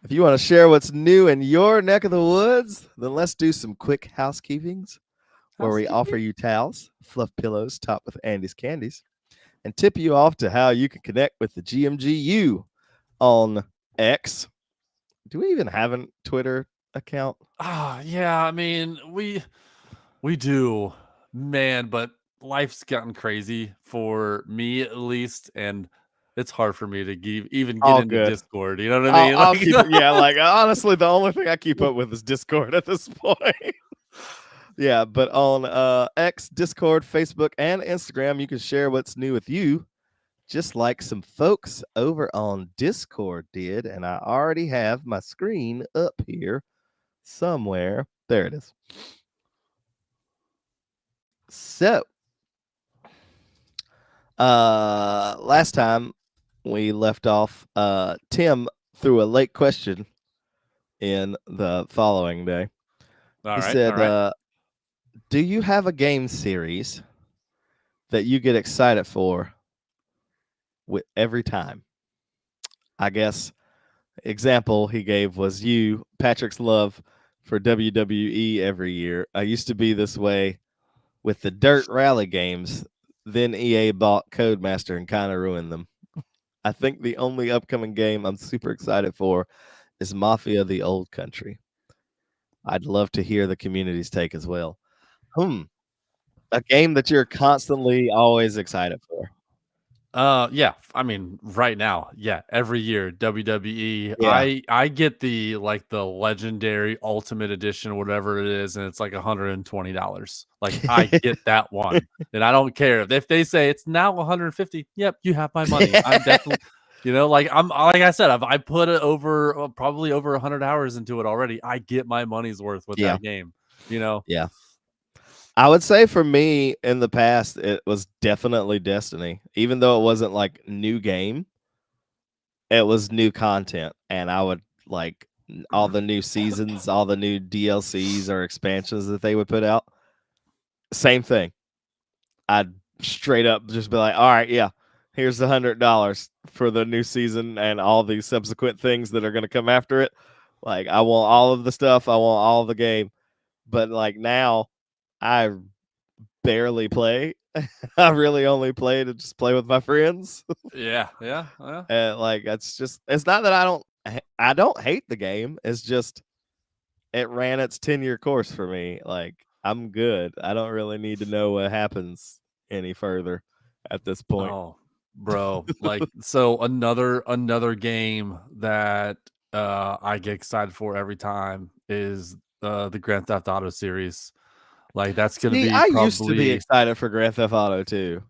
If you want to share what's new in your neck of the woods, then let's do some quick housekeepings where we offer you towels, fluff pillows topped with Andy's candies, and tip you off to how you can connect with the GMGU on X. Do we even have a Twitter account? Yeah, I mean, we do, man, but life's gotten crazy for me at least, and it's hard for me to even get All into good. Discord. You know what I mean? I'll keep it. Yeah, like honestly, the only thing I keep up with is Discord at this point. Yeah, but on X, Discord, Facebook, and Instagram, you can share what's new with you, just like some folks over on Discord did. And I already have my screen up here somewhere. There it is. So, last time we left off, Tim threw a late question in the following day. All He right, said, all right. do you have a game series that you get excited for with every time? I guess example he gave was Patrick's love for WWE every year. I used to be this way with the Dirt Rally games. Then EA bought Codemaster and kind of ruined them. I think the only upcoming game I'm super excited for is Mafia: The Old Country. I'd love to hear the community's take as well. A game that you're constantly always excited for. Yeah, I mean, right now, yeah, every year WWE. Yeah. I get the legendary ultimate edition, whatever it is, and it's like $120. Like I get that one, and I don't care if they say it's now 150. Yep, you have my money. I'm definitely, like I said, I put it over probably over 100 hours into it already. I get my money's worth with Yeah. that game. Yeah. I would say for me in the past, it was definitely Destiny. Even though it wasn't like new game, it was new content. And I would like all the new seasons, all the new DLCs or expansions that they would put out. Same thing. I'd straight up just be like, all right, yeah, here's the $100 for the new season and all the subsequent things that are going to come after it. Like, I want all of the stuff. I want all of the game. But like now, I barely play. I really only play to just play with my friends. Yeah. And like it's not that I don't hate the game. It's just it ran its 10-year course for me. Like I'm good. I don't really need to know what happens any further at this point. Oh, bro. Like, so another game that I get excited for every time is the Grand Theft Auto series. Like, that's gonna See, be I used to be probably, excited for Grand Theft Auto too.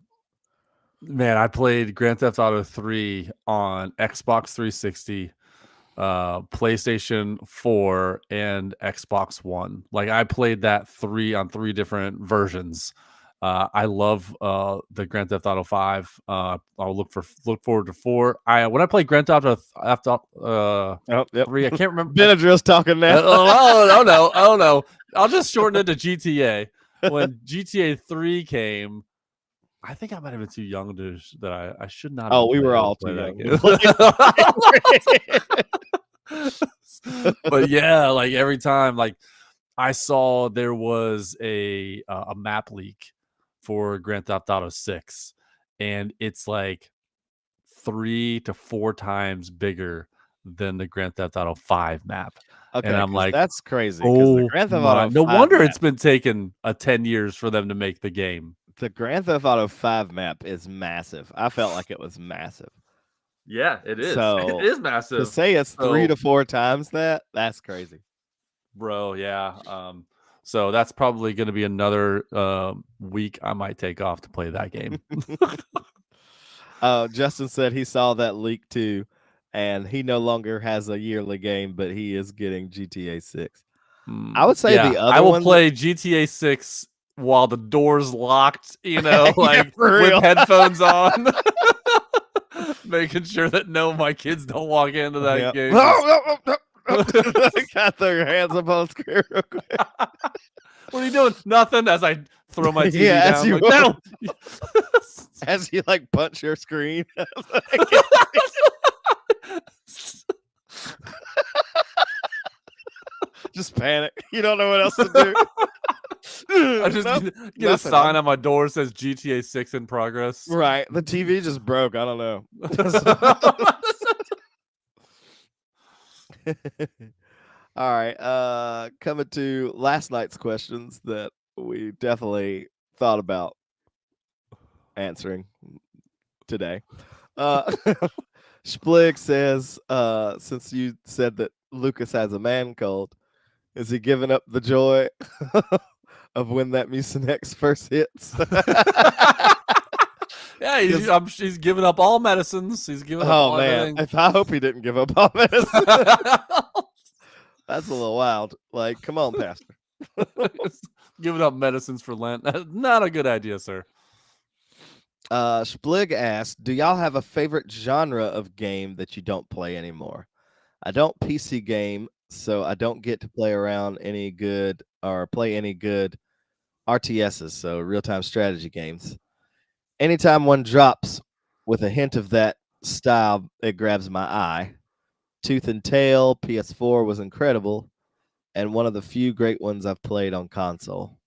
man, I played Grand Theft Auto 3 on Xbox 360, PlayStation 4, and Xbox One. Like, I played that on three different versions. I love the Grand Theft Auto 5. I'll look forward to 4. When I played Grand Theft Auto Oh, yep. 3, I can't remember. Benadryl's talking now. Oh no! I'll just shorten it to GTA. When GTA 3 came, I think I might have been too young that I should not. Oh, have we were played- all play too that young. game. But yeah, like every time, like I saw there was a map leak for Grand Theft Auto 6, and it's like 3 to 4 times bigger than the Grand Theft Auto 5 map. Okay, And I'm 'cause like, that's crazy. 'Cause the oh Grand Theft my! Auto No 5 wonder map, it's been taking 10 years for them to make the game. the Grand Theft Auto 5 map is massive. I felt like it was massive. Yeah, it is. So, It is To massive, say it's 3 to So- 4 times that's crazy. bro. Yeah. So that's probably going to be another week I might take off to play that game. Justin said he saw that leak too, and he no longer has a yearly game, but he is getting GTA 6. I would say the other I will one that- play GTA 6 while the door's locked, Yeah, like for with real. headphones on, making sure that my kids don't walk into that Yep. game. Got their hands up on the screen real quick. What are you doing? Nothing. As I throw my TV Yeah, as down. you Like, will. no. As you like punch your screen. Just panic. You don't know what else to do. I just Nope, get a nothing. sign on my door that says GTA 6 in progress. Right. The TV just broke. I don't know. All right. Coming to last night's questions that we definitely thought about answering today. Splig says, since you said that Lucas has a man cold, is he giving up the joy of when that Mucinex first hits? Yeah, he's giving up all medicines. He's giving up Oh all man, everything. I hope he didn't give up all medicine. That's a little wild. Like, come on, Pastor. Giving up medicines for Lent. Not a good idea, sir. Splig asked, do y'all have a favorite genre of game that you don't play anymore? I don't PC game, so I don't get to play around any good or play any good RTSs, so real-time strategy games. Anytime one drops with a hint of that style, it grabs my eye. Tooth and Tail, PS4 was incredible, and one of the few great ones I've played on console.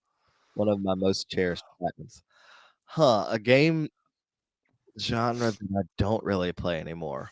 One of my most cherished platinums. A game genre that I don't really play anymore.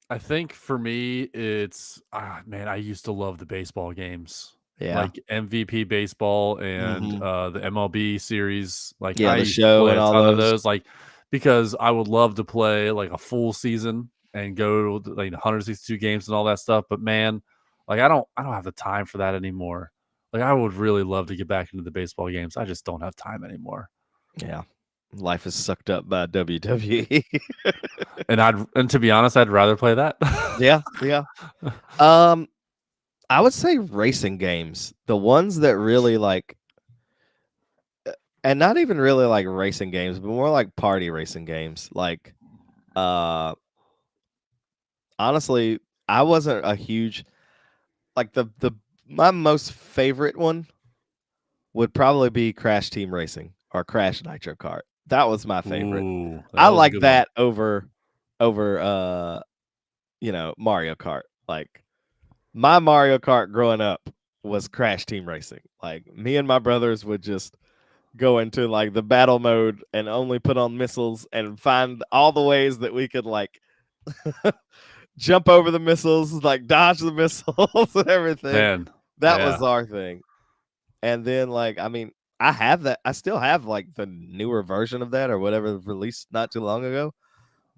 I think for me, it's man, I used to love the baseball games. Yeah. Like MVP baseball and the MLB series. Like Yeah, I the used to show play and a all ton of those. those. Like because I would love to play like a full season and go to like 162 games and all that stuff. But man, like I don't have the time for that anymore. Like I would really love to get back into the baseball games. I just don't have time anymore. Yeah. Life is sucked up by WWE. And to be honest, I'd rather play that. Yeah. I would say racing games. The ones that really like, and not even really like racing games, but more like party racing games. Like, honestly, I wasn't a huge like my most favorite one would probably be Crash Team Racing or Crash Nitro Kart. That was my favorite. Ooh, I was a like good one. that over Mario Kart. Like my Mario Kart growing up was Crash Team Racing. Like me and my brothers would just go into like the battle mode and only put on missiles and find all the ways that we could like jump over the missiles, like dodge the missiles and everything. Man, That yeah. was our thing. And then like, I mean, I have that. I still have like the newer version of that or whatever released not too long ago,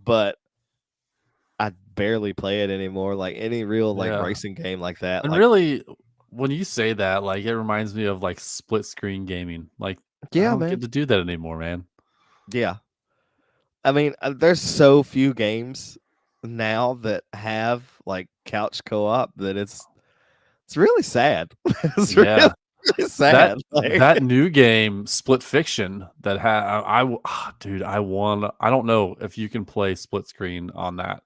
but I barely play it anymore. Like any real like Yeah. racing game like that. And Like, really, when you say that, like it reminds me of like split screen gaming. Like I yeah, don't man. get to do that anymore, man. Yeah. I mean, there's so few games now that have like couch co-op that it's really sad. It's really, Yeah. really sad. That new game, Split Fiction, that dude, I don't know if you can play split screen on that.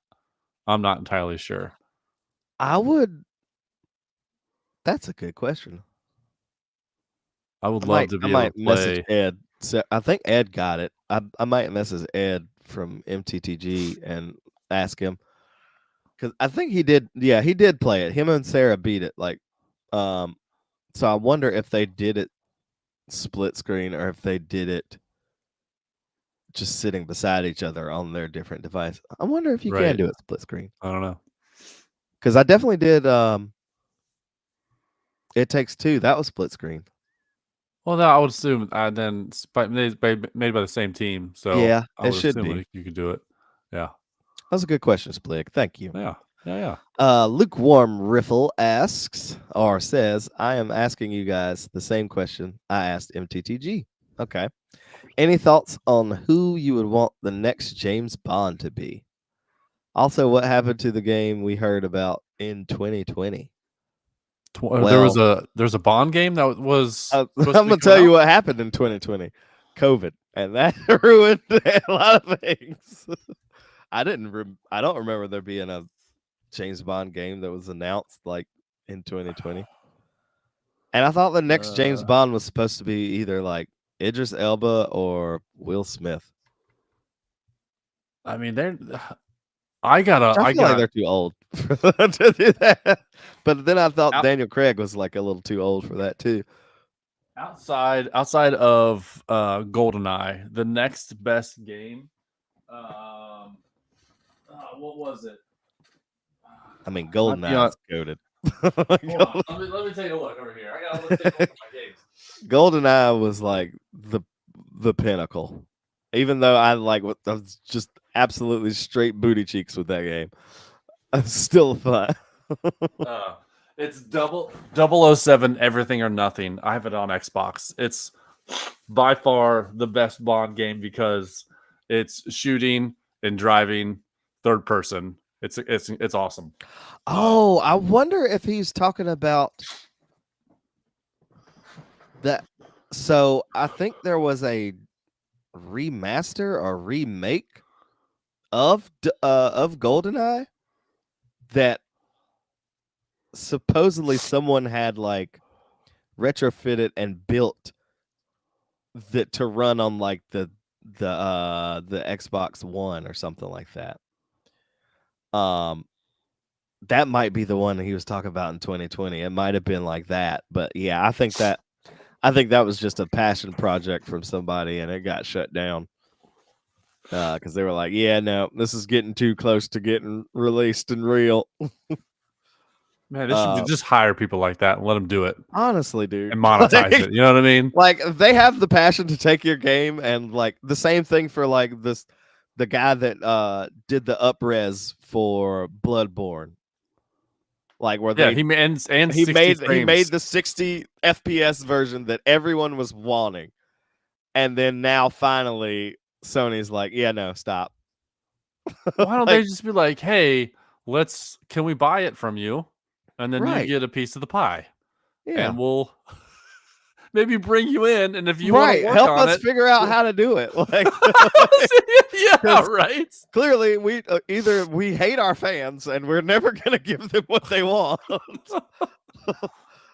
I'm not entirely sure. I would. That's a good question. I would love to I be able might to message play. Ed. So I think Ed got it. I might message Ed from MTTG and ask him because I think he did. Yeah, he did play it. Him and Sarah beat it. Like, so I wonder if they did it split screen or if they did it just sitting beside each other on their different device. I wonder if you can Right. do it split screen I don't know. because I definitely did. It Takes Two. That was split screen. Well, no, I would assume then made by the same team, so Yeah, I it would should assume be. you could do it. Yeah, That's a good question, Splig. Thank you. yeah. Lukewarm Riffle asks or says, I am asking you guys the same question I asked MTTG. Okay. Any thoughts on who you would want the next James Bond to be? Also, what happened to the game we heard about in 2020? There's a Bond game that was. I'm supposed to be going to coming tell you out? what happened in 2020. COVID. And that ruined a lot of things. I don't remember there being a James Bond game that was announced like in 2020. And I thought the next James Bond was supposed to be either like Idris Elba or Will Smith. I mean, I I feel like they're too old to do that. But then I thought Daniel Craig was like a little too old for that too. outside of GoldenEye, the next best game. What was it? I mean, GoldenEye is goated. Hold on. Let me take a look over here. I gotta look at my games. GoldenEye was like the pinnacle. Even though I was just absolutely straight booty cheeks with that game. It's still fun. It's 007 Everything or Nothing. I have it on Xbox. It's by far the best Bond game because it's shooting and driving third person. It's awesome. Oh, I wonder if he's talking about that. So I think there was a remaster or remake of GoldenEye that supposedly someone had like retrofitted and built that to run on like the Xbox One or something like that. That might be the one he was talking about in 2020. It might have been like that, but yeah, I think that was just a passion project from somebody, and it got shut down because they were like, "Yeah, no, this is getting too close to getting released and real." Man, they should just hire people like that and let them do it. Honestly, dude, and monetize it. You know what I mean? Like they have the passion to take your game, and like the same thing for like the guy that did the up-res for Bloodborne. Like where he made the 60 FPS version that everyone was wanting, and then now finally Sony's like, yeah, no, stop. Why don't they just be like, hey, can we buy it from you, and then you get a piece of the pie, and we'll maybe bring you in, and if you want to help us figure out how to do it, like yeah, right. Clearly, we either we hate our fans and we're never gonna give them what they want,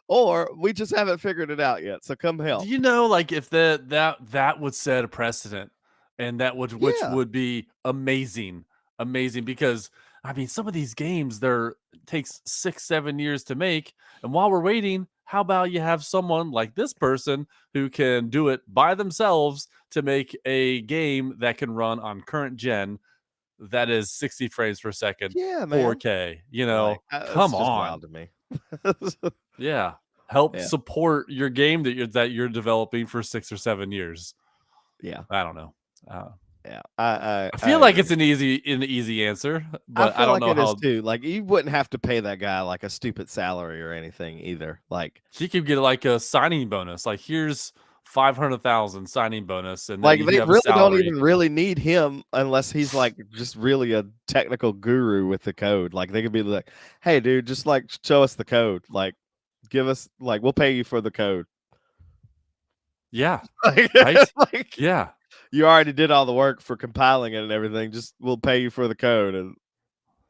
or we just haven't figured it out yet. So come help. You know, like if that would set a precedent, and which would be amazing because I mean, some of these games takes 6-7 years to make, and while we're waiting, how about you have someone like this person who can do it by themselves to make a game that can run on current gen that is 60 frames per second, 4K. You know, come on. Wild to me. Yeah. help Yeah. support your game that you're developing for 6 or 7 years. Yeah. I don't know. Yeah. I feel like it's an easy answer, but I feel don't like know it is how too. Like you wouldn't have to pay that guy like a stupid salary or anything either. Like he could get like a signing bonus. Like here's 500,000 signing bonus, and then they you have a really don't salary. even really need him unless he's like just really a technical guru with the code. Like they could be like, "Hey, dude, just like show us the code. Like, give us like we'll pay you for the code." Yeah, Like, right. like Yeah, you already did all the work for compiling it and everything. Just we'll pay you for the code, and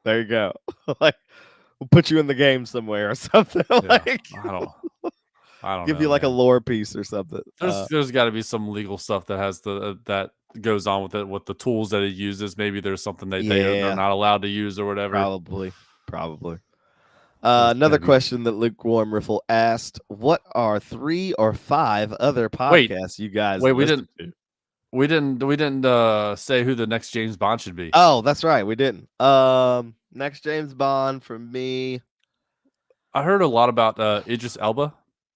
there you go. Like we'll put you in the game somewhere or something. yeah. Like I don't give know, you like a man. lore piece or something. There's got to be some legal stuff that has that goes on with it, with the tools that it uses. Maybe there's something that they're Yeah, not allowed to use or whatever. probably. There's Another gotta be- question that Lukewarm Riffle asked: what are 3 or 5 other Wait, podcasts you guys wait, we listen didn't to? we didn't say who the next James Bond should be. Oh, that's right, we didn't. Next James Bond for me. I heard a lot about Idris Elba.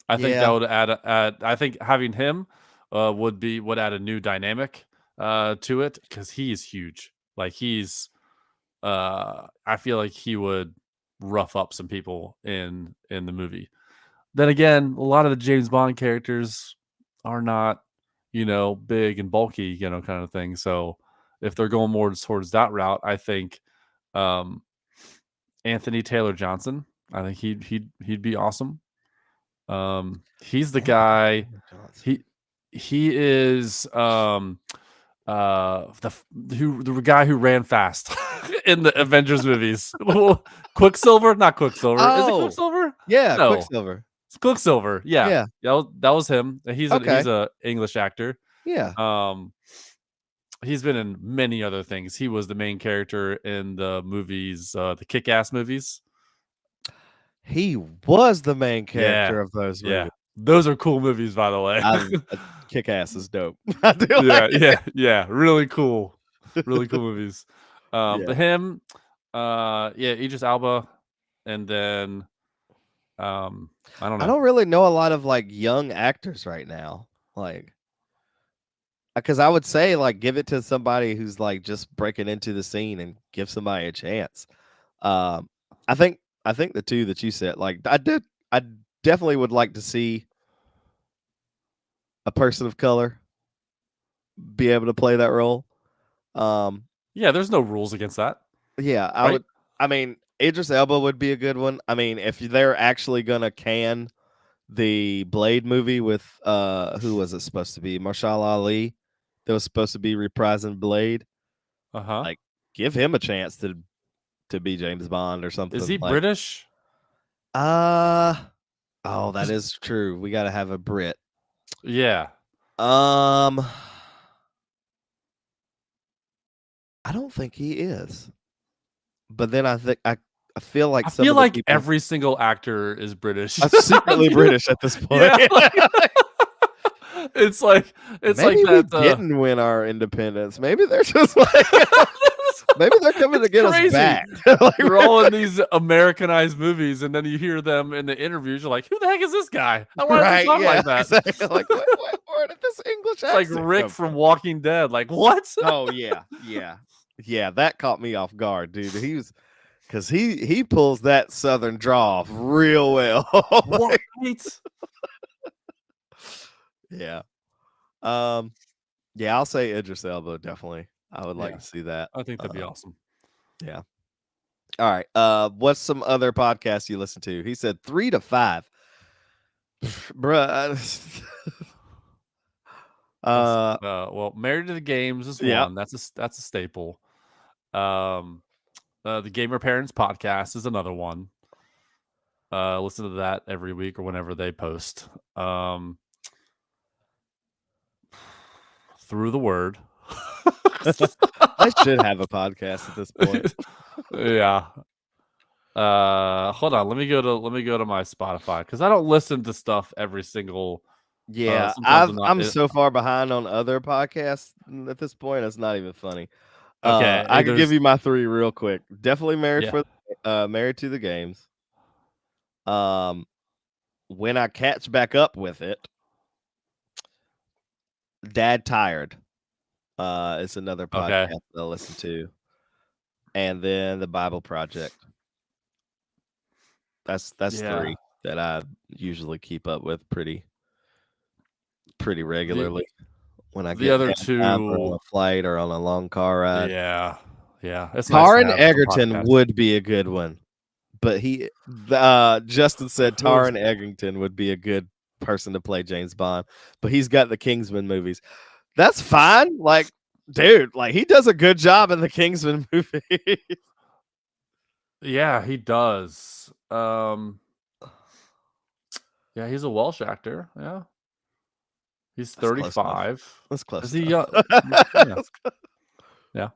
I think that Yeah. would add. I think having him would add a new dynamic to it, because he's huge. Like he's, I feel like he would rough up some people in the movie. Then again, a lot of the James Bond characters are not, big and bulky, kind of thing. So if they're going more towards that route, I think Anthony Taylor Johnson. I think he'd be awesome. He's the guy. He is the guy who ran fast in the Avengers movies. Quicksilver, not Quicksilver. Is it Oh, Quicksilver? yeah, No. Quicksilver. It's Quicksilver. Yeah. Yeah. That was him. He's Okay. a English actor. Yeah. He's been in many other things. He was the main character in the movies, the Kick-Ass movies. He was the main Yeah. character of those movies. Yeah. Those are cool movies, by the way. Kick-Ass is dope. I do like it. Yeah. Really cool. Really cool movies. Yeah. But him, Idris Elba, and then I don't know. I don't really know a lot of like young actors right now. Like, because I would say like give it to somebody who's like just breaking into the scene and give somebody a chance. I think the 2 that you said, like I definitely would like to see a person of color be able to play that role. Yeah, there's no rules against that. Yeah, I Right? would. I mean, Idris Elba would be a good one. I mean, if they're actually gonna can the Blade movie with who was it supposed to be? Marshall Ali, that was supposed to be reprising Blade. Like, give him a chance to be James Bond or something. Is he like, British? oh, that is true. We got to have a Brit. Yeah. I don't think he is. But then I think I feel like every single actor is British. I'm secretly British at this point. Yeah, it's like Maybe that. We didn't win our independence. Maybe they're just like maybe they're coming to get us back. Like, we're all in these Americanized movies, and then you hear them in the interviews. You're like, "Who the heck is this guy? I want to talk like that." Exactly. Like, where did this English accent It's like Rick from Walking Dead. Like, what? Oh yeah. That caught me off guard, dude. He was because he pulls that Southern draw off real well. What? Yeah. Yeah, I'll say Idris Elba, definitely. I would like to see that. I think that'd be awesome. Yeah. All right. What's some other podcasts you listen to? He said 3 to 5. Bruh. Well, Married to the Games is one. That's a staple. The Gamer Parents podcast is another one. Listen to that every week or whenever they post. Through the Word. I should have a podcast at this point. Yeah. Hold on. Let me go to my Spotify, because I don't listen to stuff every single. Yeah, sometimes I'm so far behind on other podcasts at this point. It's not even funny. Okay, I can give you my 3 real quick. Definitely Married Yeah. Married to the Games. when I catch back up with it, Dad Tired is another Okay. podcast I listen to, and then the Bible Project. That's Yeah. 3 that I usually keep up with pretty regularly when I The get other downtime or on two, a flight or on a long car ride. yeah. It's nice to Taron have some Egerton podcasts. would be a good one, but Justin said Who is- Taron Egerton would be a good person to play James Bond, but he's got the Kingsman movies. That's fine. Like, dude, like he does a good job in the Kingsman movie. Yeah, he does. Yeah, he's a Welsh actor. Yeah. He's That's close enough. 35. That's close. Is he enough. Yeah.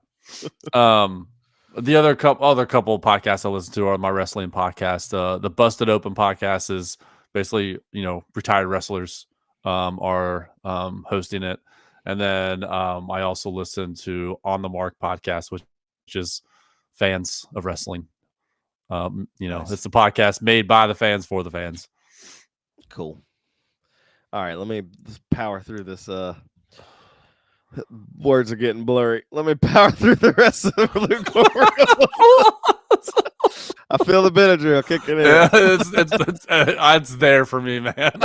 The other couple of podcasts I listen to are my wrestling podcast. The Busted Open podcast is basically, retired wrestlers are hosting it. And then I also listen to On the Mark podcast, which is fans of wrestling. Nice. It's a podcast made by the fans for the fans. Cool. All right, let me power through this. Words are getting blurry. Let me power through the rest of Luke. I feel the Benadryl kicking in. Yeah, it's there for me, man.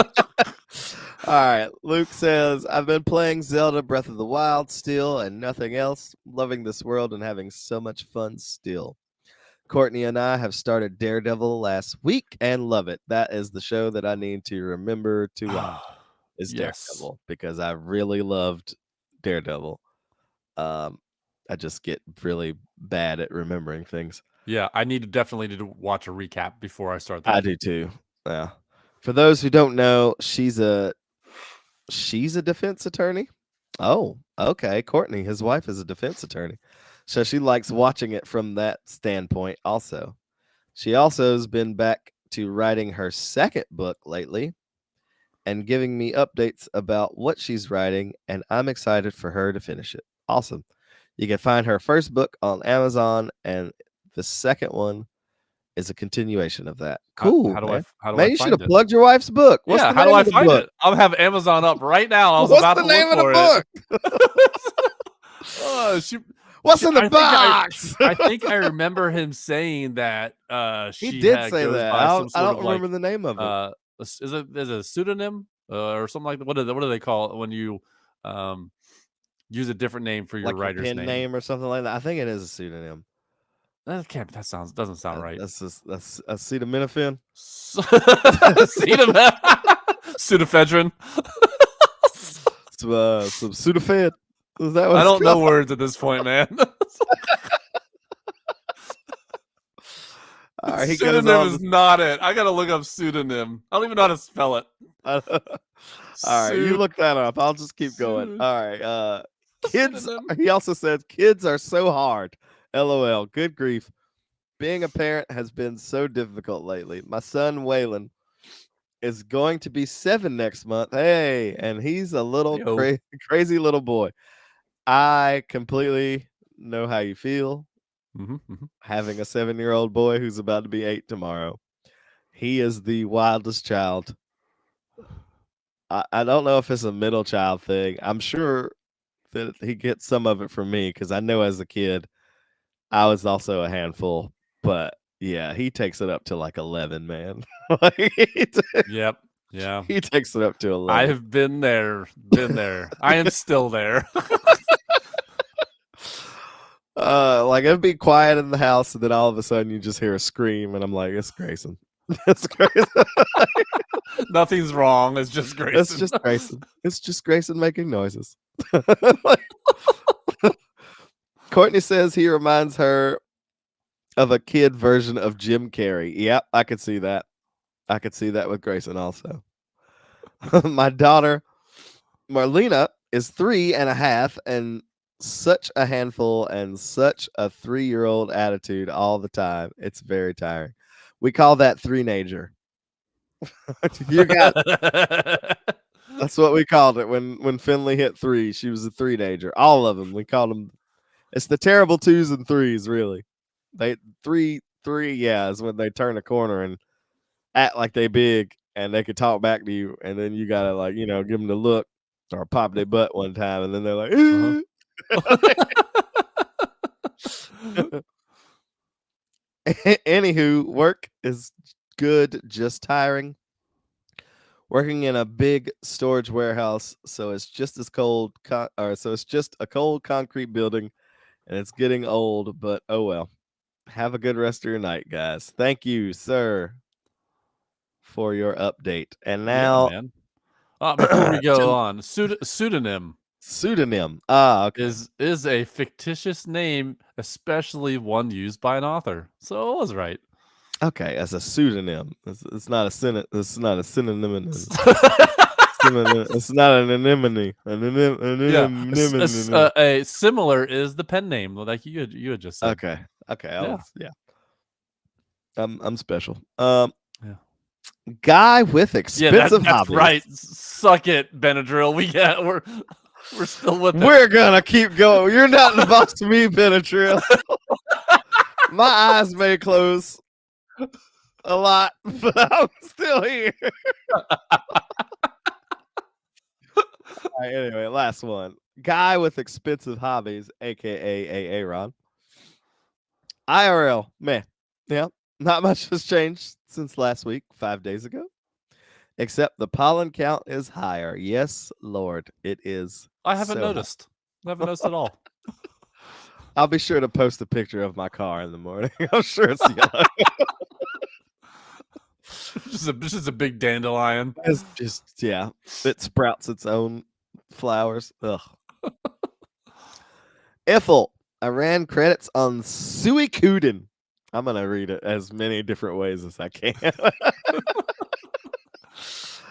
All right, Luke says, I've been playing Zelda Breath of the Wild still and nothing else. Loving this world and having so much fun still. Courtney and I have started Daredevil last week and love it. That is the show that I need to remember to watch. Is Yes. Daredevil, because I really loved Daredevil. I just get really bad at remembering things. Yeah, I definitely need to watch a recap before I start that. I do too. Yeah. For those who don't know, she's a defense attorney. Oh, okay. Courtney, his wife, is a defense attorney. So she likes watching it from that standpoint also. She also has been back to writing her second book lately and giving me updates about what she's writing, and I'm excited for her to finish it. Awesome. You can find her first book on Amazon, and the second one is a continuation of that. Cool. How do man. I Man, you should find have it? plugged your wife's book. What's Yeah, the how do name I of the find book? it? I'll have Amazon up right now. I was What's about the to name look of the for book? it. What's in the box? I think I remember him saying that He she did had say goes that. by I some sort don't of remember the name of it. is it a pseudonym or something like that? What do they call it when you use a different name for your Like writer's pen name or something like that. I think it is a pseudonym. That doesn't sound right. That's acetaminophen. Pseudoephedrine. Some Sudafed. Is that what I it's don't know called? words at this point, man. All right, he goes Pseudonym on is not it. I gotta look up pseudonym. I don't even know how to spell it. All right, you look that up. I'll just keep going. All right, kids. Pseudonym. He also says kids are so hard. LOL. Good grief. Being a parent has been so difficult lately. My son Waylon is going to be 7 next month. Hey, and he's a little Yo. crazy little boy. I completely know how you feel. Having a 7-year-old boy who's about to be 8 tomorrow. He is the wildest child. I don't know if it's a middle child thing. I'm sure that he gets some of it from me because I know as a kid I was also a handful. But yeah, he takes it up to like 11, man. Yep. Yeah. He takes it up to 11. I have been there. I am still there. Like it'd be quiet in the house, and then all of a sudden you just hear a scream, and I'm like, it's Grayson. It's Grayson. Nothing's wrong. It's just Grayson. It's just Grayson. It's just Grayson making noises. Courtney says he reminds her of a kid version of Jim Carrey. Yep, I could see that. I could see that with Grayson also. My daughter, Marlena, is 3.5 and such a handful and such a 3-year-old attitude all the time. It's very tiring. We call that 3-nager. You got it. That's what we called it when Finley hit 3. She was a 3-nager. All of them. We called them. It's the terrible 2s and 3s, really. They 3, yeah, is when they turn a corner and act like they big, and they could talk back to you, and then you gotta like give them the look or pop their butt one time, and then they're like, Anywho, work is good, just tiring. Working in a big storage warehouse, so it's just as cold, so it's just a cold concrete building, and it's getting old. But oh well. Have a good rest of your night, guys. Thank you, sir, for your update. And now, man. Before we go on, pseudonym. Pseudonym. Okay. Is a fictitious name, especially one used by an author. So it was right. Okay, as a pseudonym. It's not a synonym. It's not a synonym. It's not an anemone. A similar is the pen name, like you had just said. Okay. Yeah. I'm special. Guy with expensive that's hobbies. right. Suck it, Benadryl. We're still with it. We're gonna keep going. You're not the boss of me, Benadryl. My eyes may close a lot, but I'm still here. All right, anyway, last one. Guy with expensive hobbies, aka Aaron. IRL, man. Yeah, not much has changed since last week, 5 days ago. Except the pollen count is higher. Yes, Lord, it is. I haven't noticed. I haven't noticed at all. I'll be sure to post a picture of my car in the morning. I'm sure it's yellow. Just a big dandelion. It's just, yeah. It sprouts its own flowers. Ugh. Iffle. I ran credits on Suikoden. I'm going to read it as many different ways as I can.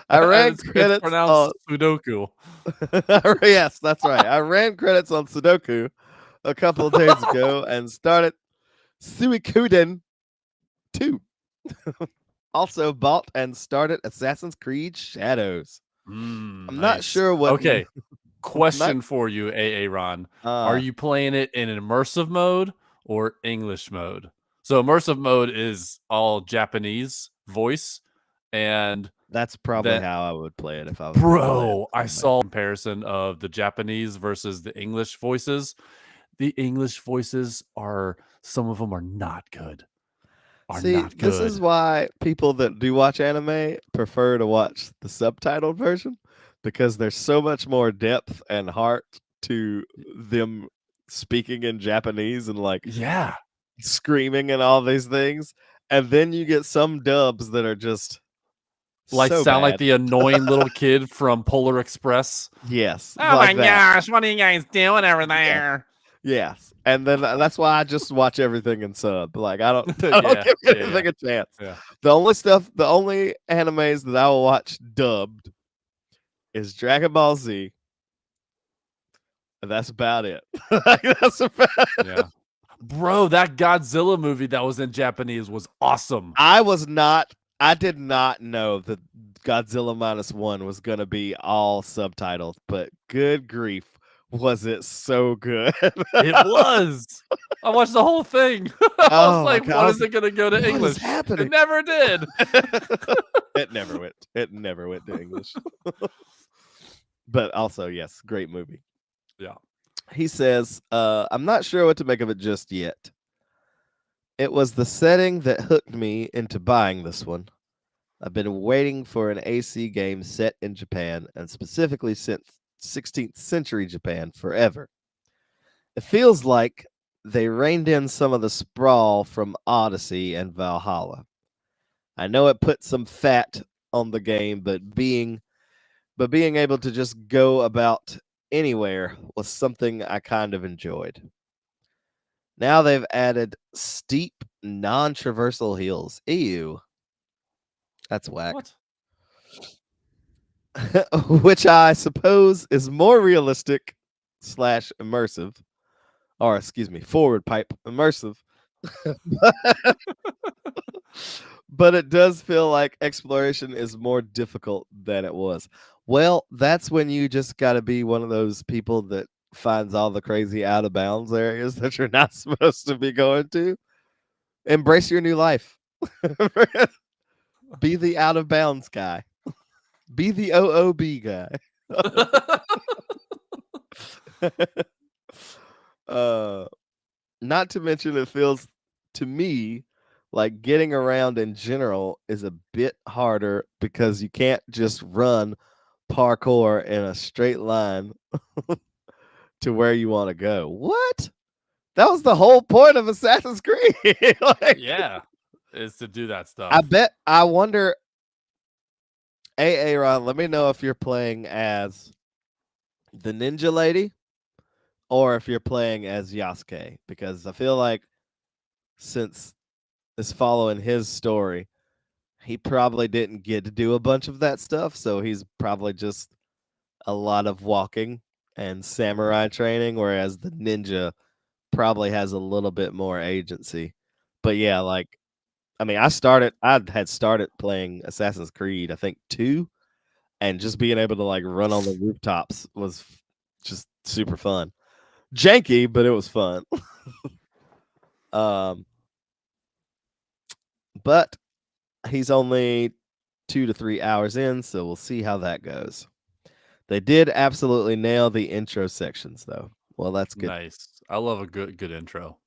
I ran credits on Sudoku. Yes, that's right. I ran credits on Sudoku a couple of days ago and started Suikoden 2. Also bought and started Assassin's Creed Shadows. I'm not sure what. Okay. Question for you, Aaron. Are you playing it in immersive mode or English mode? So immersive mode is all Japanese voice, and that's probably how I would play it if I was. I saw a comparison of the Japanese versus the English voices. The English voices some of them are not good. This is why people that do watch anime prefer to watch the subtitled version, because there's so much more depth and heart to them speaking in Japanese and screaming and all these things. And then you get some dubs that are just sound bad. like the annoying little kid from Polar Express. Yes. Oh my gosh, what are you guys doing over there? Yes. And then that's why I just watch everything in sub. Like I don't give anything a chance. Yeah. The only animes that I will watch dubbed is Dragon Ball Z. And that's about it. Yeah. Bro, that Godzilla movie that was in Japanese was awesome. I did not know that Godzilla -1 was gonna be all subtitled, but good grief. Was it so good? It was. I watched the whole thing. I was like, when is it going to go to English? Happening? It never did. It never went. It never went to English. But also, yes, great movie. Yeah. He says, I'm not sure what to make of it just yet. It was the setting that hooked me into buying this one. I've been waiting for an AC game set in Japan, and specifically since 16th century Japan, forever. It feels like they reined in some of the sprawl from Odyssey and Valhalla. I know it put some fat on the game, but being able to just go about anywhere was something I kind of enjoyed. Now they've added steep, non-traversal hills. Ew. That's whack. What? Which I suppose is more realistic / immersive, or excuse me, forward pipe immersive. But it does feel like exploration is more difficult than it was. Well, that's when you just got to be one of those people that finds all the crazy out of bounds areas that you're not supposed to be going to. Embrace your new life. Be the out of bounds guy. Be the OOB guy. Not to mention, it feels to me like getting around in general is a bit harder because you can't just run parkour in a straight line to where you want to go. What? That was the whole point of Assassin's Creed. Like, Yeah, is to do that stuff. I wonder. Ron, let me know if you're playing as the ninja lady or if you're playing as Yasuke, because I feel like since it's following his story, he probably didn't get to do a bunch of that stuff, so he's probably just a lot of walking and samurai training, whereas the ninja probably has a little bit more agency. But yeah, like, I mean, I had started playing Assassin's Creed, I think 2, and just being able to like run on the rooftops was just super fun. Janky, but it was fun. But he's only 2 to 3 hours in, so we'll see how that goes. They did absolutely nail the intro sections, though. Well, that's good. Nice. I love a good intro.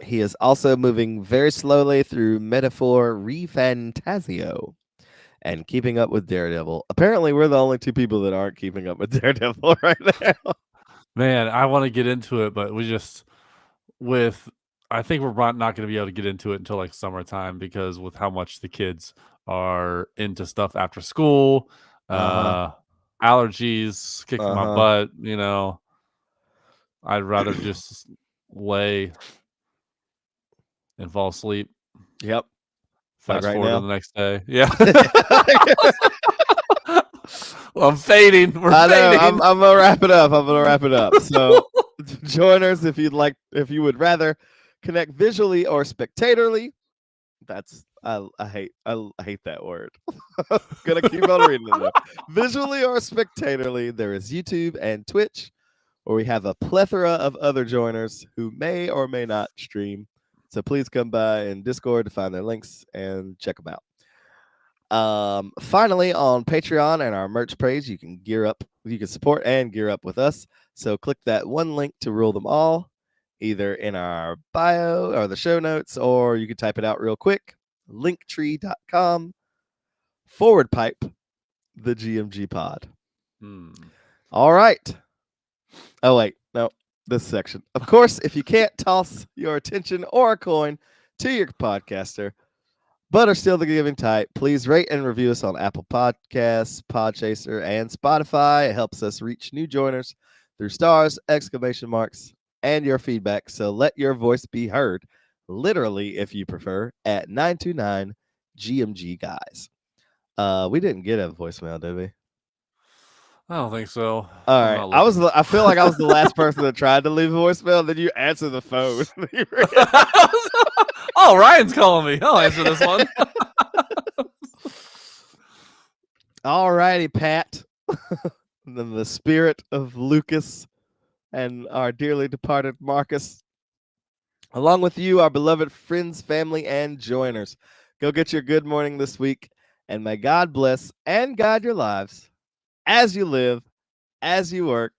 He is also moving very slowly through Metaphor Refantasio and keeping up with Daredevil. Apparently, we're the only 2 people that aren't keeping up with Daredevil right now. Man, I want to get into it, but I think we're not going to be able to get into it until like summertime, because with how much the kids are into stuff after school, allergies kicking my butt, I'd rather just lay and fall asleep. Yep. Fast right forward now? to the next day. Yeah. Well, I'm fading. We're fading. I'm gonna wrap it up. So, joiners, if you would rather connect visually or spectatorly, that's I hate that word. Gonna keep on reading it. Visually or spectatorly, there is YouTube and Twitch, where we have a plethora of other joiners who may or may not stream. So please come by in Discord to find their links and check them out. Finally, on Patreon and our merch page, you can support and gear up with us. So click that one link to rule them all, either in our bio or the show notes, or you can type it out real quick. Linktree.com/pipe the GMG pod. All right. Oh, wait. No, this section. Of course, if you can't toss your attention or a coin to your podcaster, but are still the giving type, please rate and review us on Apple Podcasts, Podchaser, and Spotify. It helps us reach new joiners through stars, exclamation marks, and your feedback. So let your voice be heard, literally, if you prefer, at 929 GMG guys. We didn't get a voicemail, did we? I don't think so. All right. I feel like I was the last person that tried to leave a voicemail. Then you answer the phone. Oh, Ryan's calling me. I'll answer this one. All righty, Pat. Then the spirit of Lucas and our dearly departed Marcus, along with you, our beloved friends, family, and joiners, go get your good morning this week, and may God bless and guide your lives as you live, as you work,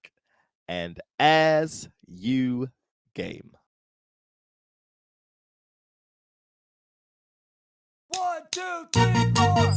and as you game. 1, 2, 3, 4.